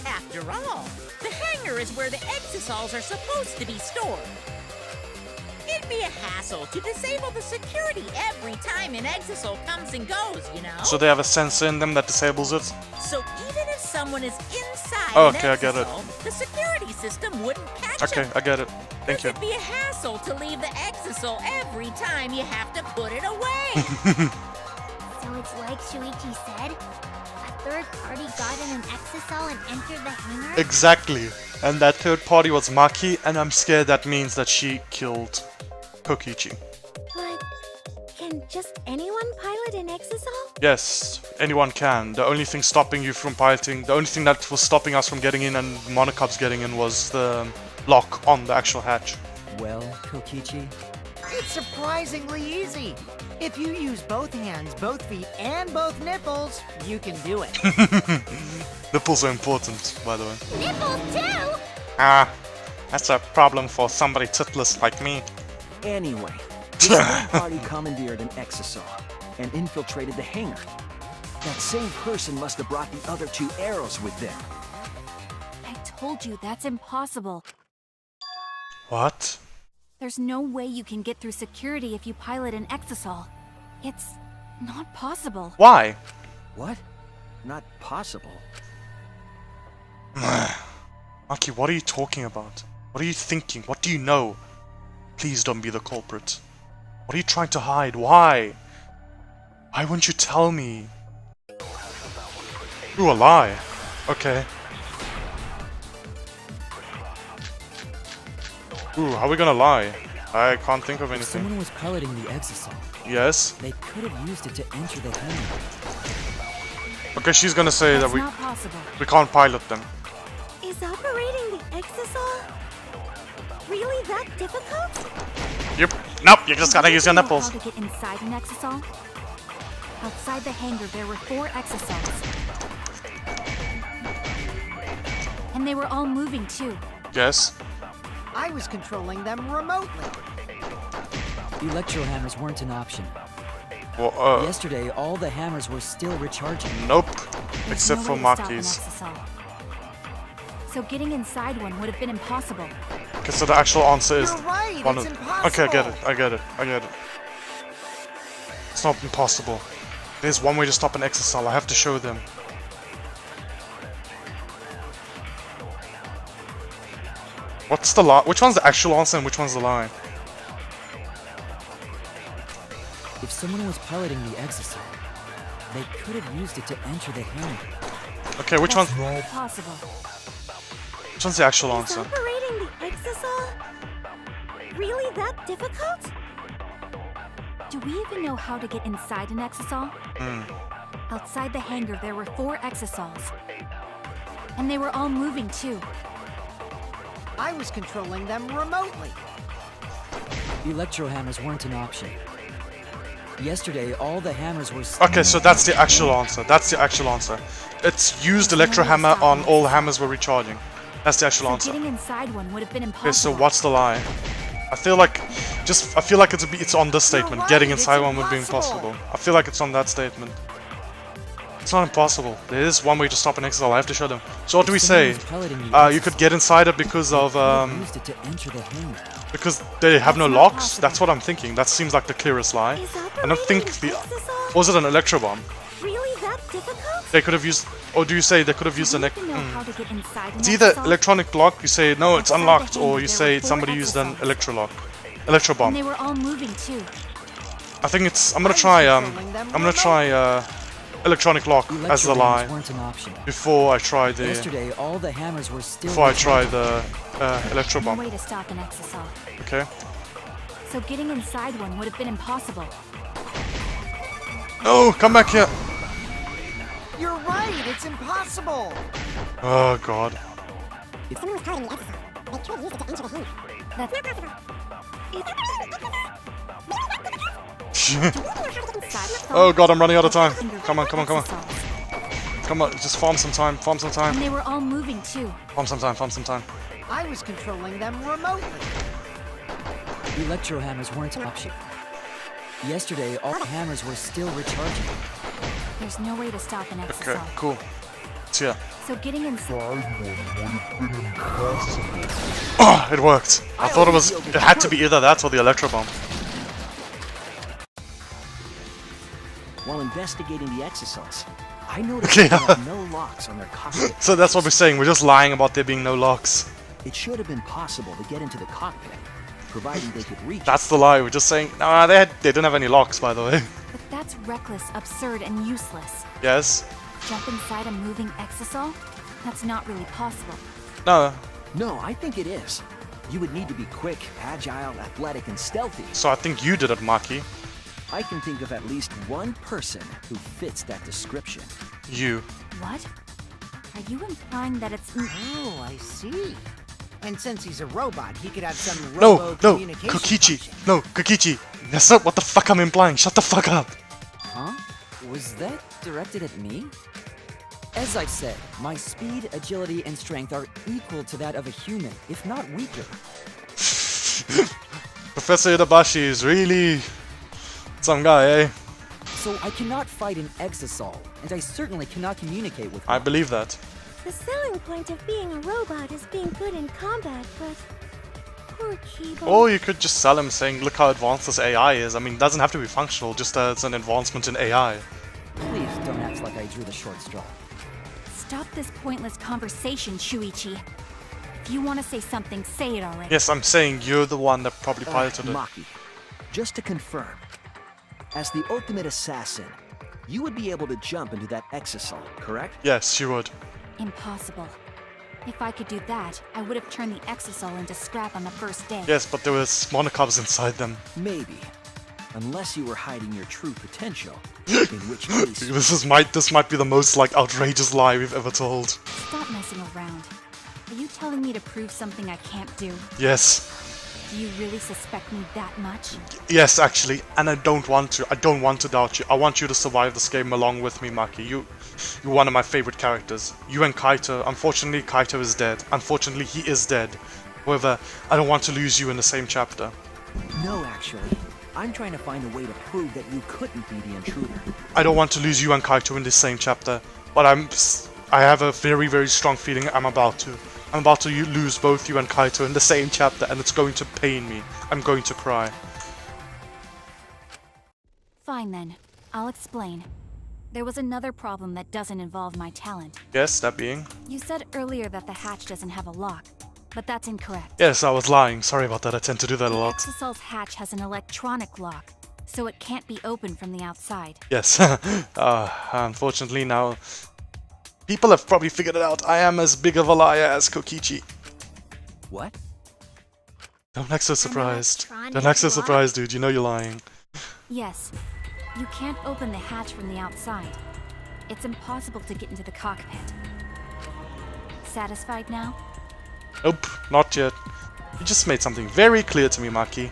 After all, the hangar is where the exosols are supposed to be stored. It'd be a hassle to disable the security every time an exosol comes and goes, you know? So they have a sensor in them that disables it? So even if someone is inside Okay, an I get it. exosol, the security system wouldn't catch Okay, them. I get it. Thank you. It'd be a hassle to leave the exosol every time you have to put it away. So it's like Shuichi said? A third party got in an exosol and entered the hangar? Exactly. And that third party was Maki, and I'm scared that means that she killed Kokichi. But can just anyone pilot an exosol? Yes, anyone can. The only thing stopping you from piloting, the only thing that was stopping us from getting in and Monocub's getting in was the lock on the actual hatch. Well, Kokichi, It's surprisingly easy. If you use both hands, both feet, and both nipples, you can do it. Nipples are important, by the way. Nipples too? Ah, that's a problem for somebody titless like me. Anyway, this third party commandeered an exosol and infiltrated the hangar. That same person must have brought the other two arrows with them. I told you that's impossible. What? There's no way you can get through security if you pilot an exosol. It's not possible. Why? What? Not possible. Maki, what are you talking about? What are you thinking? What do you know? Please don't be the culprit. What are you trying to hide? Why? Why wouldn't you tell me? Ooh, a lie. Okay. Ooh, how are we gonna lie? I can't think of if anything. someone was piloting the exosol, Yes? they could have used it to enter the hangar. Okay, she's gonna say That's that we not possible. can't pilot them. Is operating the exosol really that difficult? Yep. Nope, you just gotta Do use your know nipples. How to get inside an exosol? Outside the hangar, there were 4 exosols. And they were all moving too. Yes. I was controlling them remotely. Electro hammers weren't an option. Well, Yesterday, all the hammers were still recharging. nope. There's Except no for way to stop an Maki's. exisal. So getting inside one would have been impossible. Okay, so the actual answer is You're right, one it's of. impossible. Okay, I get it. It's not impossible. There's one way to stop an exisal. I have to show them. What's the lie? Which one's the actual answer and which one's the lie? If someone was piloting the exisal, they could have used it to enter the hammer. Okay, which one's That's possible. the actual Is answer? operating the exisal really that difficult? Do we even know how to get inside an exisal? Outside the hangar, there were 4 exisals. And they were all moving too. I was controlling them remotely. Electro hammers weren't an option. Yesterday, all the hammers were. Okay, so that's the actual answer. It's used electro hammer on all hammers were recharging. That's the actual So answer. getting inside one would have been impossible. Okay, so what's the lie? I feel like it's on this statement. right, Getting it's inside one would be impossible. impossible. I feel like it's on that statement. It's not impossible. There is one way to stop an exisal. I have to show them. So what do we say? You could get inside it because of Used it to enter the hangar. because they have no That's not locks. possible. That's what I'm thinking. That seems like the clearest lie. Is I don't think operating the an exisal was it an electro bomb? really that difficult? They could have used, or do you say they could have used Do an? we even know how to get inside an It's either exisal? electronic lock. You say no, it's Outside the unlocked, hangar, or you there say were 4 somebody used an exisals. electro lock, electro And bomb. they were all moving too. I think it's. I'm gonna try electronic lock as the Electro lie hammers weren't an option. before I try the Yesterday, all the hammers were still. before I try recharging. the electro No bomb. way to stop an exisal. Okay. So getting inside one would have been impossible. No, come back here. You're right, it's impossible. Oh god. If someone was piloting the exisal, they could use it to enter the hangar. That's Not possible. Is Oh god, I'm running out of time. under Come on. exisals. Come on, just farm some time. And they were all moving too. Farm some time. I was controlling them remotely. Electro hammers weren't an option. Yesterday, all the hammers were still recharging. There's no way to stop an exisal. Okay, cool. It's here. So getting inside. Oh, it worked. I thought it had to be either that or the electro bomb. While investigating the exisals, I noticed Okay. they had no locks on their cockpit. So that's what we're saying. We're just lying about there being no locks. It should have been possible to get into the cockpit, providing they could reach. That's the lie. We're just saying. Nah, they didn't have any locks, by the way. But that's reckless, absurd, and useless. Yes. Jump inside a moving exisal? That's not really possible. No. No, I think it is. You would need to be quick, agile, athletic, and stealthy. So I think you did it, Maki. I can think of at least one person who fits that description. You. What? Are you implying that it's... Oh, I see. And since he's a robot, he could have some No, robo-communication Kokichi. function. No, Kokichi. That's not what the fuck I'm implying. Shut the fuck up. Huh? Was that directed at me? As I've said, my speed, agility, and strength are equal to that of a human, if not weaker. Professor Itabashi is really some guy, eh? So I cannot fight an exisal, and I certainly cannot communicate with I one. believe that. The selling point of being a robot is being good in combat, but poor Kibo. Or you could just sell him saying, look how advanced this AI is. I mean, it doesn't have to be functional, just it's an advancement in AI. Please don't act like I drew the short straw. Stop this pointless conversation, Shuichi. If you want to say something, say it already. Yes, I'm saying you're the one that probably piloted it. Maki, just to confirm, as the ultimate assassin, you would be able to jump into that exisal, correct? Yes, you would. Impossible. If I could do that, I would have turned the exisal into scrap on the first day. Yes, but there was monocubs inside them. Maybe. Unless you were hiding your true potential. In which case, This might be the most like outrageous lie we've ever told. Stop messing around. Are you telling me to prove something I can't do? Yes. Do you really suspect me that much? Yes, actually, and I don't want to. I don't want to doubt you. I want you to survive this game along with me, Maki. You're one of my favorite characters. You and Kaito. Unfortunately, Kaito is dead. Unfortunately, he is dead. However, I don't want to lose you in the same chapter. No, actually. I'm trying to find a way to prove that you couldn't be the intruder. I don't want to lose you and Kaito in the same chapter, but I have a very, very strong feeling I'm about to. I'm about to lose both you and Kaito in the same chapter, and it's going to pain me. I'm going to cry. Fine then. I'll explain. There was another problem that doesn't involve my talent. Yes, that being? You said earlier that the hatch doesn't have a lock, but that's incorrect. Yes, I was lying. Sorry about that. I tend to do that a The lot. Exosol's hatch has an electronic lock, so it can't be opened from the outside. Yes. Unfortunately now, people have probably figured it out. I am as big of a liar as Kokichi. What? Don't act so surprised. electronic Don't act so lock? surprised, dude. You know you're lying. Yes. You can't open the hatch from the outside. It's impossible to get into the cockpit. Satisfied now? Nope, not yet. You just made something very clear to me, Maki.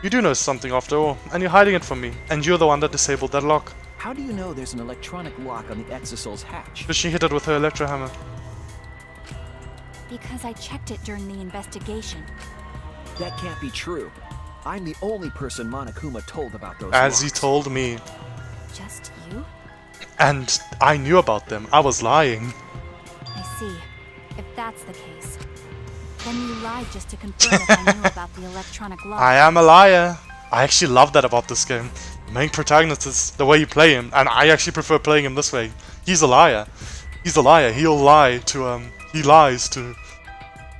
You do know something after all, and you're hiding it from me, and you're the one that disabled that lock. How do you know there's an electronic lock on the Exosol's hatch? Because she hit it with her electro hammer. Because I checked it during the investigation. That can't be true. I'm the only person Monokuma told about those As he locks. told me. Just you? And I knew about them. I was lying. I see. If that's the case, then you lied just to confirm if I knew about the electronic lock. I am a liar. I actually love that about this game. The main protagonist is the way you play him, and I actually prefer playing him this way. He's a liar. He's a liar. He'll lie to he lies to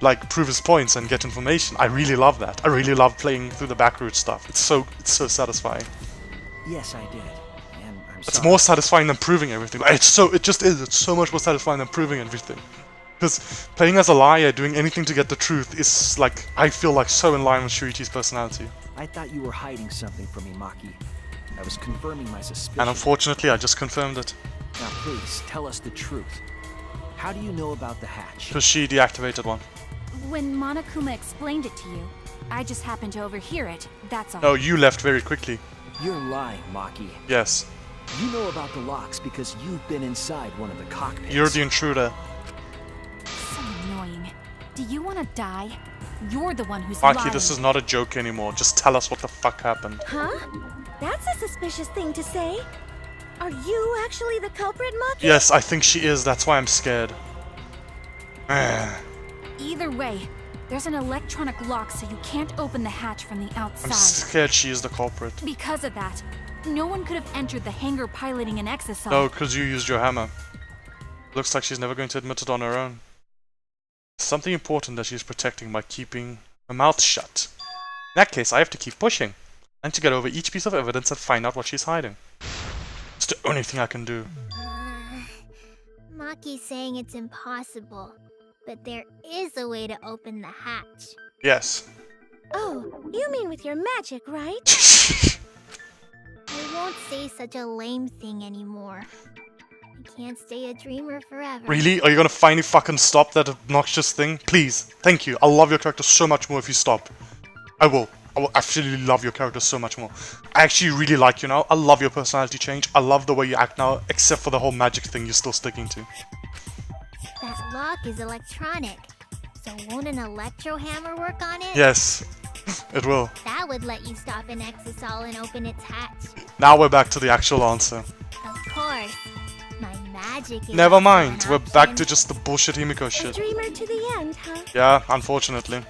like prove his points and get information. I really love that. I really love playing through the backroot stuff. It's so satisfying. Yes, I did. And I'm It's sorry. more satisfying than proving everything. It just is. It's so much more satisfying than proving everything. Because playing as a liar, doing anything to get the truth is like, I feel like so in line with Shuichi's personality. I thought you were hiding something from me, Maki. I was confirming my suspicion. And unfortunately, I just confirmed it. Now please, tell us the truth. How do you know about the hatch? Because she deactivated one. When Monokuma explained it to you, I just happened to overhear it, that's all. No, you left very quickly. You're lying, Maki. Yes. You know about the locks because you've been inside one of the cockpits. You're the intruder. So annoying. Do you want to die? You're the one who's Maki, lying. this is not a joke anymore. Just tell us what the fuck happened. Huh? That's a suspicious thing to say. Are you actually the culprit, Maki? Yes, I think she is. That's why I'm scared. Either way, there's an electronic lock so you can't open the hatch from the I'm outside. scared she is the culprit. Because of that, no one could have entered the hangar piloting an exosol. No, because you used your hammer. Looks like she's never going to admit it on her own. Something important that she's protecting by keeping her mouth shut. In that case, I have to keep pushing. And to get over each piece of evidence and find out what she's hiding. It's the only thing I can do. Maki's saying it's impossible, but there is a way to open the hatch. Yes. Oh, you mean with your magic, right? I won't say such a lame thing anymore. I can't stay a dreamer forever. Really? Are you gonna finally fucking stop that obnoxious thing? Please. Thank you. I'll love your character so much more if you stop. I will actually love your character so much more. I actually really like you now. I love your personality change. I love the way you act now, except for the whole magic thing you're still sticking to. That lock is electronic, so won't an electro hammer work on it? Yes, it will. That would let you stop an exosol and open its hatch. Now we're back to the actual answer. Of course. My magic is Never also mind, an we're back option. to just the bullshit Himiko A shit. dreamer to the end, huh? Yeah, unfortunately.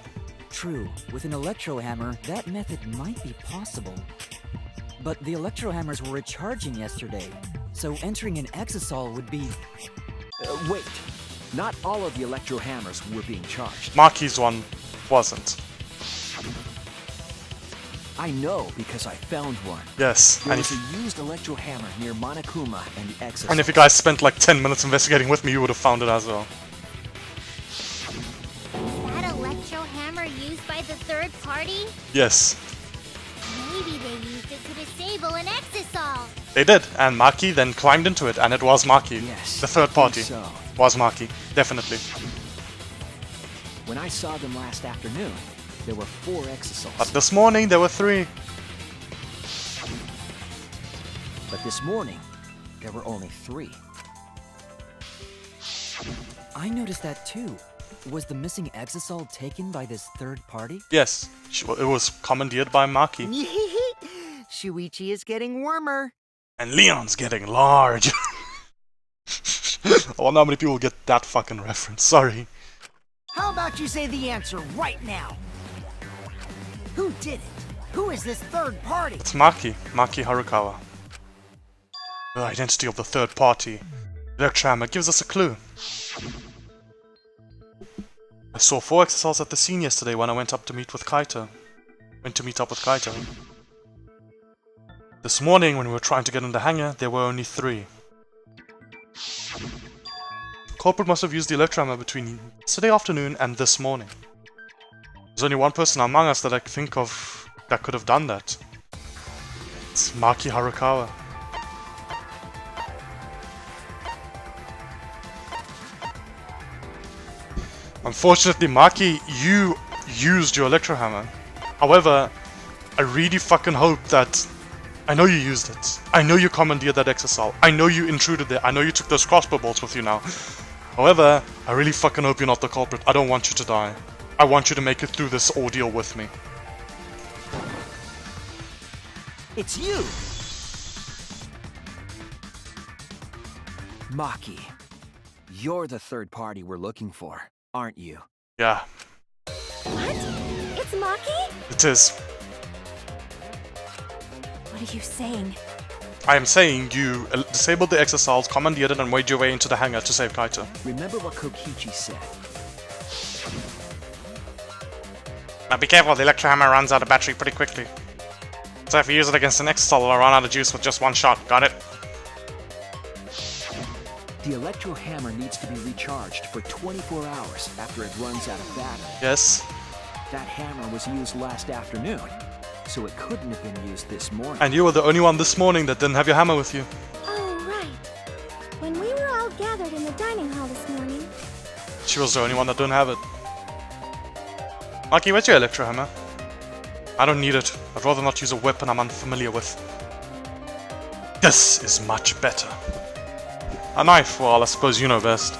True, with an electro hammer, that method might be possible. But the electro hammers were recharging yesterday, so entering an exosol would be... Wait. Not all of the electro hammers were being charged. Maki's one wasn't. I know because I found one. Yes, There and was if, a used electro hammer near Monokuma and the exosol. and if you guys spent like 10 minutes investigating with me, you would have found it as well. That electro hammer used by the third party? Yes, Maybe they used it to disable an exosol. they did, and Maki then climbed into it, and it was Maki. Yes, The third I party think so. was Maki, definitely. When I saw them last afternoon, there were 4 exosols. But this morning there were 3. But this morning, there were only 3. I noticed that too. Was the missing exosol taken by this third party? Yes, it was commandeered by Maki. Shuichi is getting warmer. And Leon's getting large. I wonder how many people get that fucking reference. Sorry. How about you say the answer right now? Who did it? Who is this third party? It's Maki Harukawa. The identity of the third party. Electrohammer gives us a clue. I saw 4 exosols at the scene yesterday when I went up to meet with Kaito. This morning, when we were trying to get in the hangar, there were only 3. Culprit must have used the Electrohammer between yesterday afternoon and this morning. There's only one person among us that I can think of that could have done that. It's Maki Harukawa. Unfortunately, Maki, you used your Electrohammer. However, I really fucking hope that... I know you used it. I know you commandeered that exosol. I know you intruded there. I know you took those crossbow bolts with you now. However, I really fucking hope you're not the culprit. I don't want you to die. I want you to make it through this ordeal with me. It's you! Maki, you're the third party we're looking for, aren't you? Yeah. What? It's Maki? It is. What are you saying? I am saying you disabled the exosols, commandeered it, and made your way into the hangar to save Kaito. Remember what Kokichi said. Now be careful, the Electrohammer runs out of battery pretty quickly. So if you use it against an exosol, it'll run out of juice with just one shot. Got it? The electro hammer needs to be recharged for 24 hours after it runs out of battery. Yes. That hammer was used last afternoon, so it couldn't have been used this morning. And you were the only one this morning that didn't have your hammer with you. Oh, right. When we were all gathered in the dining hall this morning. She was the only one that didn't have it. Maki, where's your Electrohammer? I don't need it. I'd rather not use a weapon I'm unfamiliar with. This is much better. A knife, well, I suppose you know best.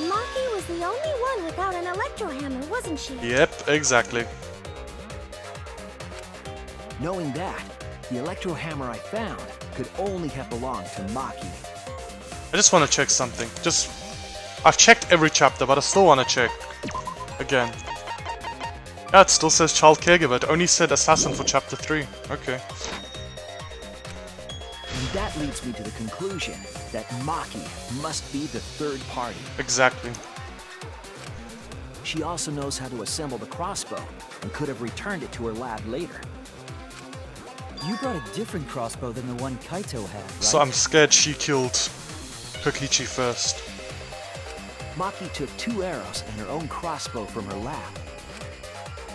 Maki was the only one without an electrohammer, wasn't she? Yep, exactly. Knowing that, the electro hammer I found could only have belonged to Maki. I just want to check something. I've checked every chapter, but I still want to check. Again. Yeah, it still says child caregiver. It only said assassin for chapter 3. Okay. And that leads me to the conclusion that Maki must be the third party. Exactly. She also knows how to assemble the crossbow and could have returned it to her lab later. You brought a different crossbow than the one Kaito had, right? So I'm scared she killed Kokichi first. Maki took 2 arrows and her own crossbow from her lab,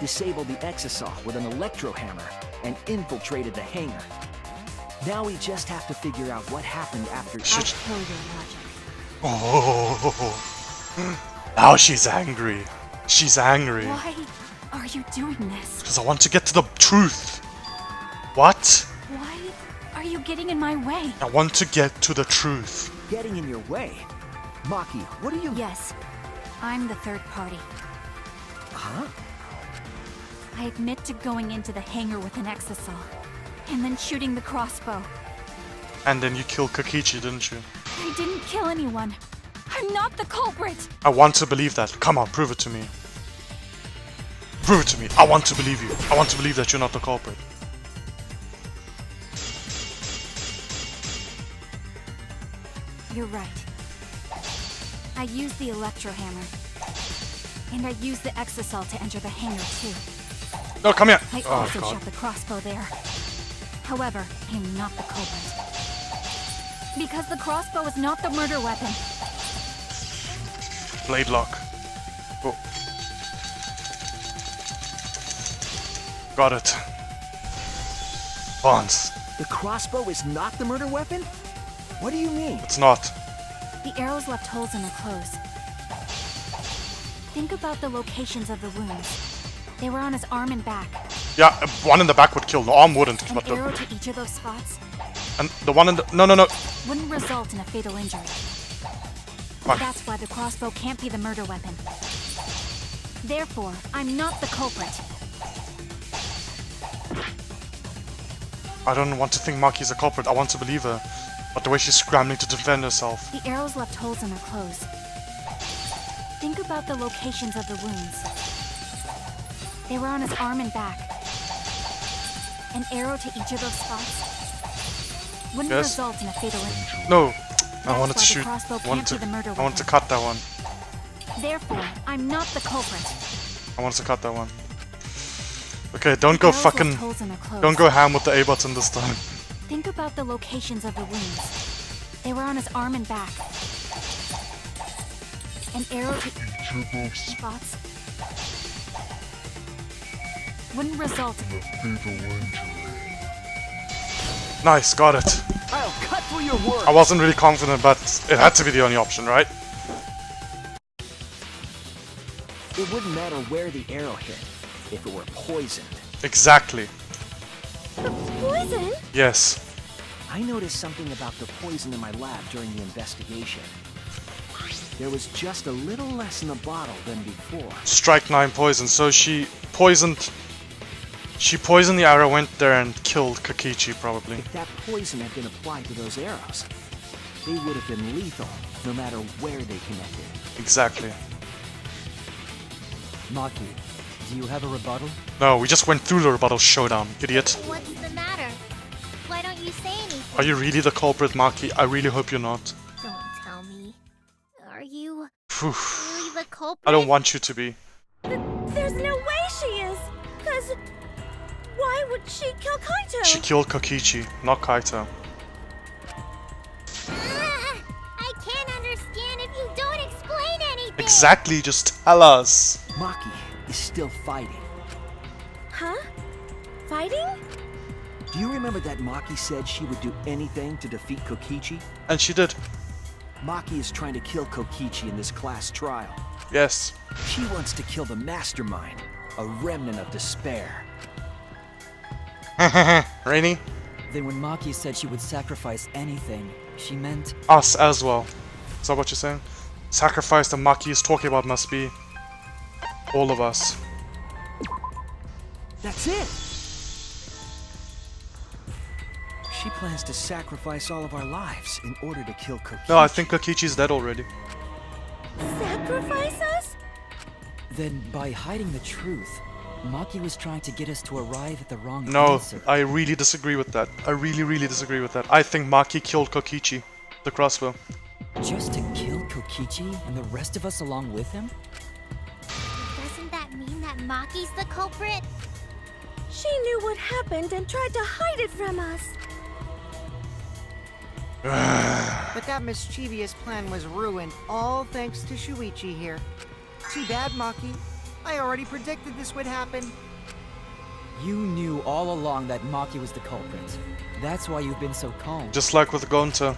disabled the exosol with an electro hammer, and infiltrated the hangar. Now we just have to figure out what happened after. I'll kill your logic. Oh, now she's angry. She's angry. Why are you doing this? Because I want to get to the truth. What? Why are you getting in my way? I want to get to the truth. Getting in your way? Maki, what are you... Yes, I'm the third party. Huh? I admit to going into the hangar with an exosol, and then shooting the crossbow. And then you killed Kokichi, didn't you? I didn't kill anyone. I'm not the culprit. I want to believe that. Come on, prove it to me. Prove it to me. I want to believe you. I want to believe that you're not the culprit. You're right. I used the electro hammer. And I used the exosol to enter the hangar too. No, come here. I Oh, also God. shot the crossbow there. However, I'm not the culprit. Because the crossbow is not the murder weapon. Blade lock. Oh. Got it. Bonds. The crossbow is not the murder weapon? What do you mean? It's not. The arrows left holes in the clothes. Think about the locations of the wounds. They were on his arm and back. Yeah, one in the back would kill. The arm wouldn't. An But the, arrow to each of those spots and the one in the... No. wouldn't result in a fatal injury. Fuck. That's why the crossbow can't be the murder weapon. Therefore, I'm not the culprit. I don't want to think Maki's a culprit. I want to believe her. But the way she's scrambling to defend herself. The arrows left holes in her clothes. Think about the locations of the wounds. They were on his arm and back. An arrow to each of those spots wouldn't Yes. result in a fatal injury. No. I That's wanted to why the shoot. crossbow I wanted can't be the murder I wanted to weapon. cut that one. Therefore, I'm not the culprit. I wanted to cut that one. Okay, don't go Arrows left fucking... holes in her clothes. Don't go ham with the A button this time. Think about the locations of the wounds. They were on his arm and back. An arrow to each of those spots wouldn't result in a fatal injury. Nice, got it. I'll cut through your words. I wasn't really confident, but it had to be the only option, right? It wouldn't matter where the arrow hit if it were poisoned. Exactly. Poison? Yes. I noticed something about the poison in my lab during the investigation. There was just a little less in the bottle than before. Strike 9 poison. So she poisoned the arrow, went there and killed Kokichi probably. If that poison had been applied to those arrows, they would have been lethal, no matter where they connected. Exactly. Maki, do you have a rebuttal? No, we just went through the rebuttal showdown, idiot. What's the matter? Why don't you say anything? Are you really the culprit, Maki? I really hope you're not. Don't tell me. Are you Phew. really the culprit? I don't want you to be. There's no way she is. Cause why would she kill Kaito? She killed Kokichi, not Kaito. I can't understand if you don't explain anything. Exactly, just tell us. Maki is still fighting. Huh? Fighting? Do you remember that Maki said she would do anything to defeat Kokichi? And she did. Maki is trying to kill Kokichi in this class trial. Yes. She wants to kill the mastermind, a remnant of despair. Rainy? Then when Maki said she would sacrifice anything, she meant... Us as well. Is that what you're saying? Sacrifice that Maki is talking about must be all of us. That's it! She plans to sacrifice all of our lives in order to kill Kokichi. No, I think Kokichi's dead already. Sacrifice us? Then by hiding the truth, Maki was trying to get us to arrive at the wrong No, answer. I really disagree with that. I really disagree with that. I think Maki killed Kokichi, the crossbow. Just to kill Kokichi and the rest of us along with him? Doesn't that mean that Maki's the culprit? She knew what happened and tried to hide it from us. But that mischievous plan was ruined, all thanks to Shuichi here. Too bad, Maki. I already predicted this would happen. You knew all along that Maki was the culprit. That's why you've been so calm. Just like with Gonta.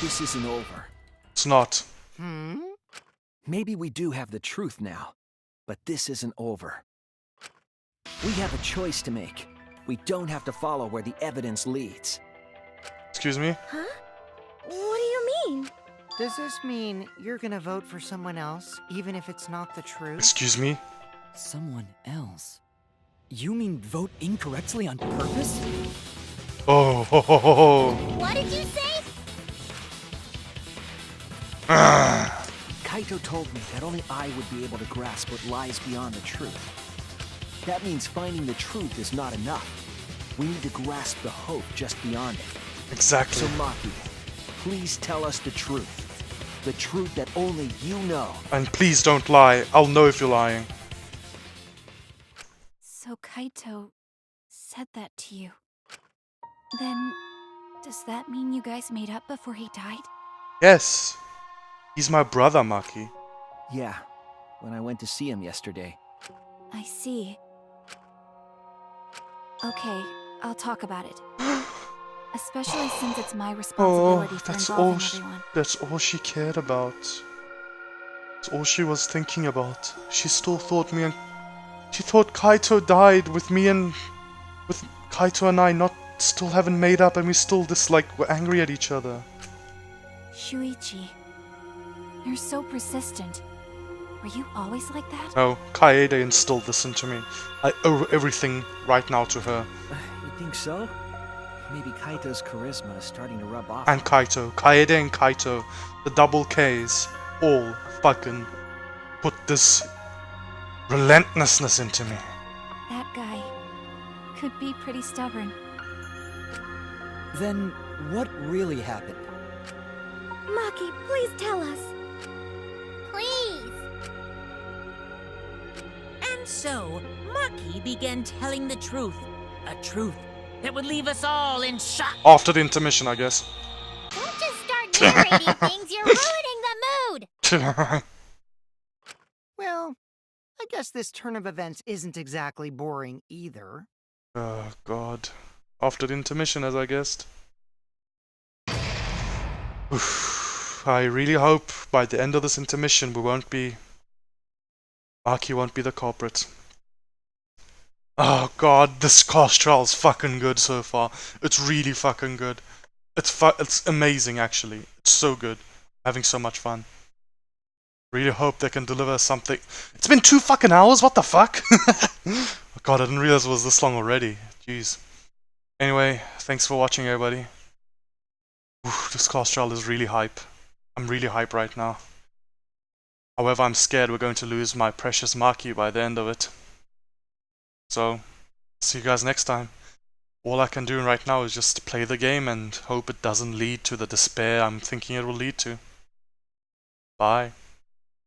This isn't over. It's not. Maybe we do have the truth now, but this isn't over. We have a choice to make. We don't have to follow where the evidence leads. Excuse me? Huh? What do you mean? Does this mean you're gonna vote for someone else, even if it's not the truth? Excuse me? Someone else? You mean vote incorrectly on purpose? Oh, ho, ho, ho, ho. What did you say? Kaito told me that only I would be able to grasp what lies beyond the truth. That means finding the truth is not enough. We need to grasp the hope just beyond it. Exactly. So Maki, please tell us the truth. The truth that only you know. And please don't lie. I'll know if you're lying. So Kaito said that to you. Then, does that mean you guys made up before he died? Yes. He's my brother, Maki. Yeah, when I went to see him yesterday. I see. Okay, I'll talk about it. Especially since it's my responsibility for That's involving all. everyone. That's all she cared about. It's all she was thinking about. She still thought she thought Kaito died with Kaito and I not still haven't made up, and we still we're angry at each other. Shuichi, you're so persistent. Were you always like that? No, Kaede instilled this into me. I owe everything right now to her. You think so? Maybe Kaito's charisma is starting to rub off. And Kaito. Kaede and Kaito. The double Ks. All fucking put this relentlessness into me. That guy could be pretty stubborn. Then what really happened? Maki, please tell us. Please. And so, Maki began telling the truth. A truth that would leave us all in shock. After the intermission, I guess. Don't just start narrating things. You're ruining the mood. Well, I guess this turn of events isn't exactly boring either. Oh, God. After the intermission, as I guessed. Oof. I really hope by the end of this intermission Maki won't be the culprit. Oh God, this cast trial's fucking good so far. It's really fucking good. It's amazing actually. It's so good. Having so much fun. Really hope they can deliver something. It's been 2 fucking hours, what the fuck? Oh God, I didn't realize it was this long already. Jeez. Anyway, thanks for watching everybody. Oof, this cast trial is really hype. I'm really hype right now. However, I'm scared we're going to lose my precious Maki by the end of it. So, see you guys next time. All I can do right now is just play the game and hope it doesn't lead to the despair I'm thinking it will lead to. Bye.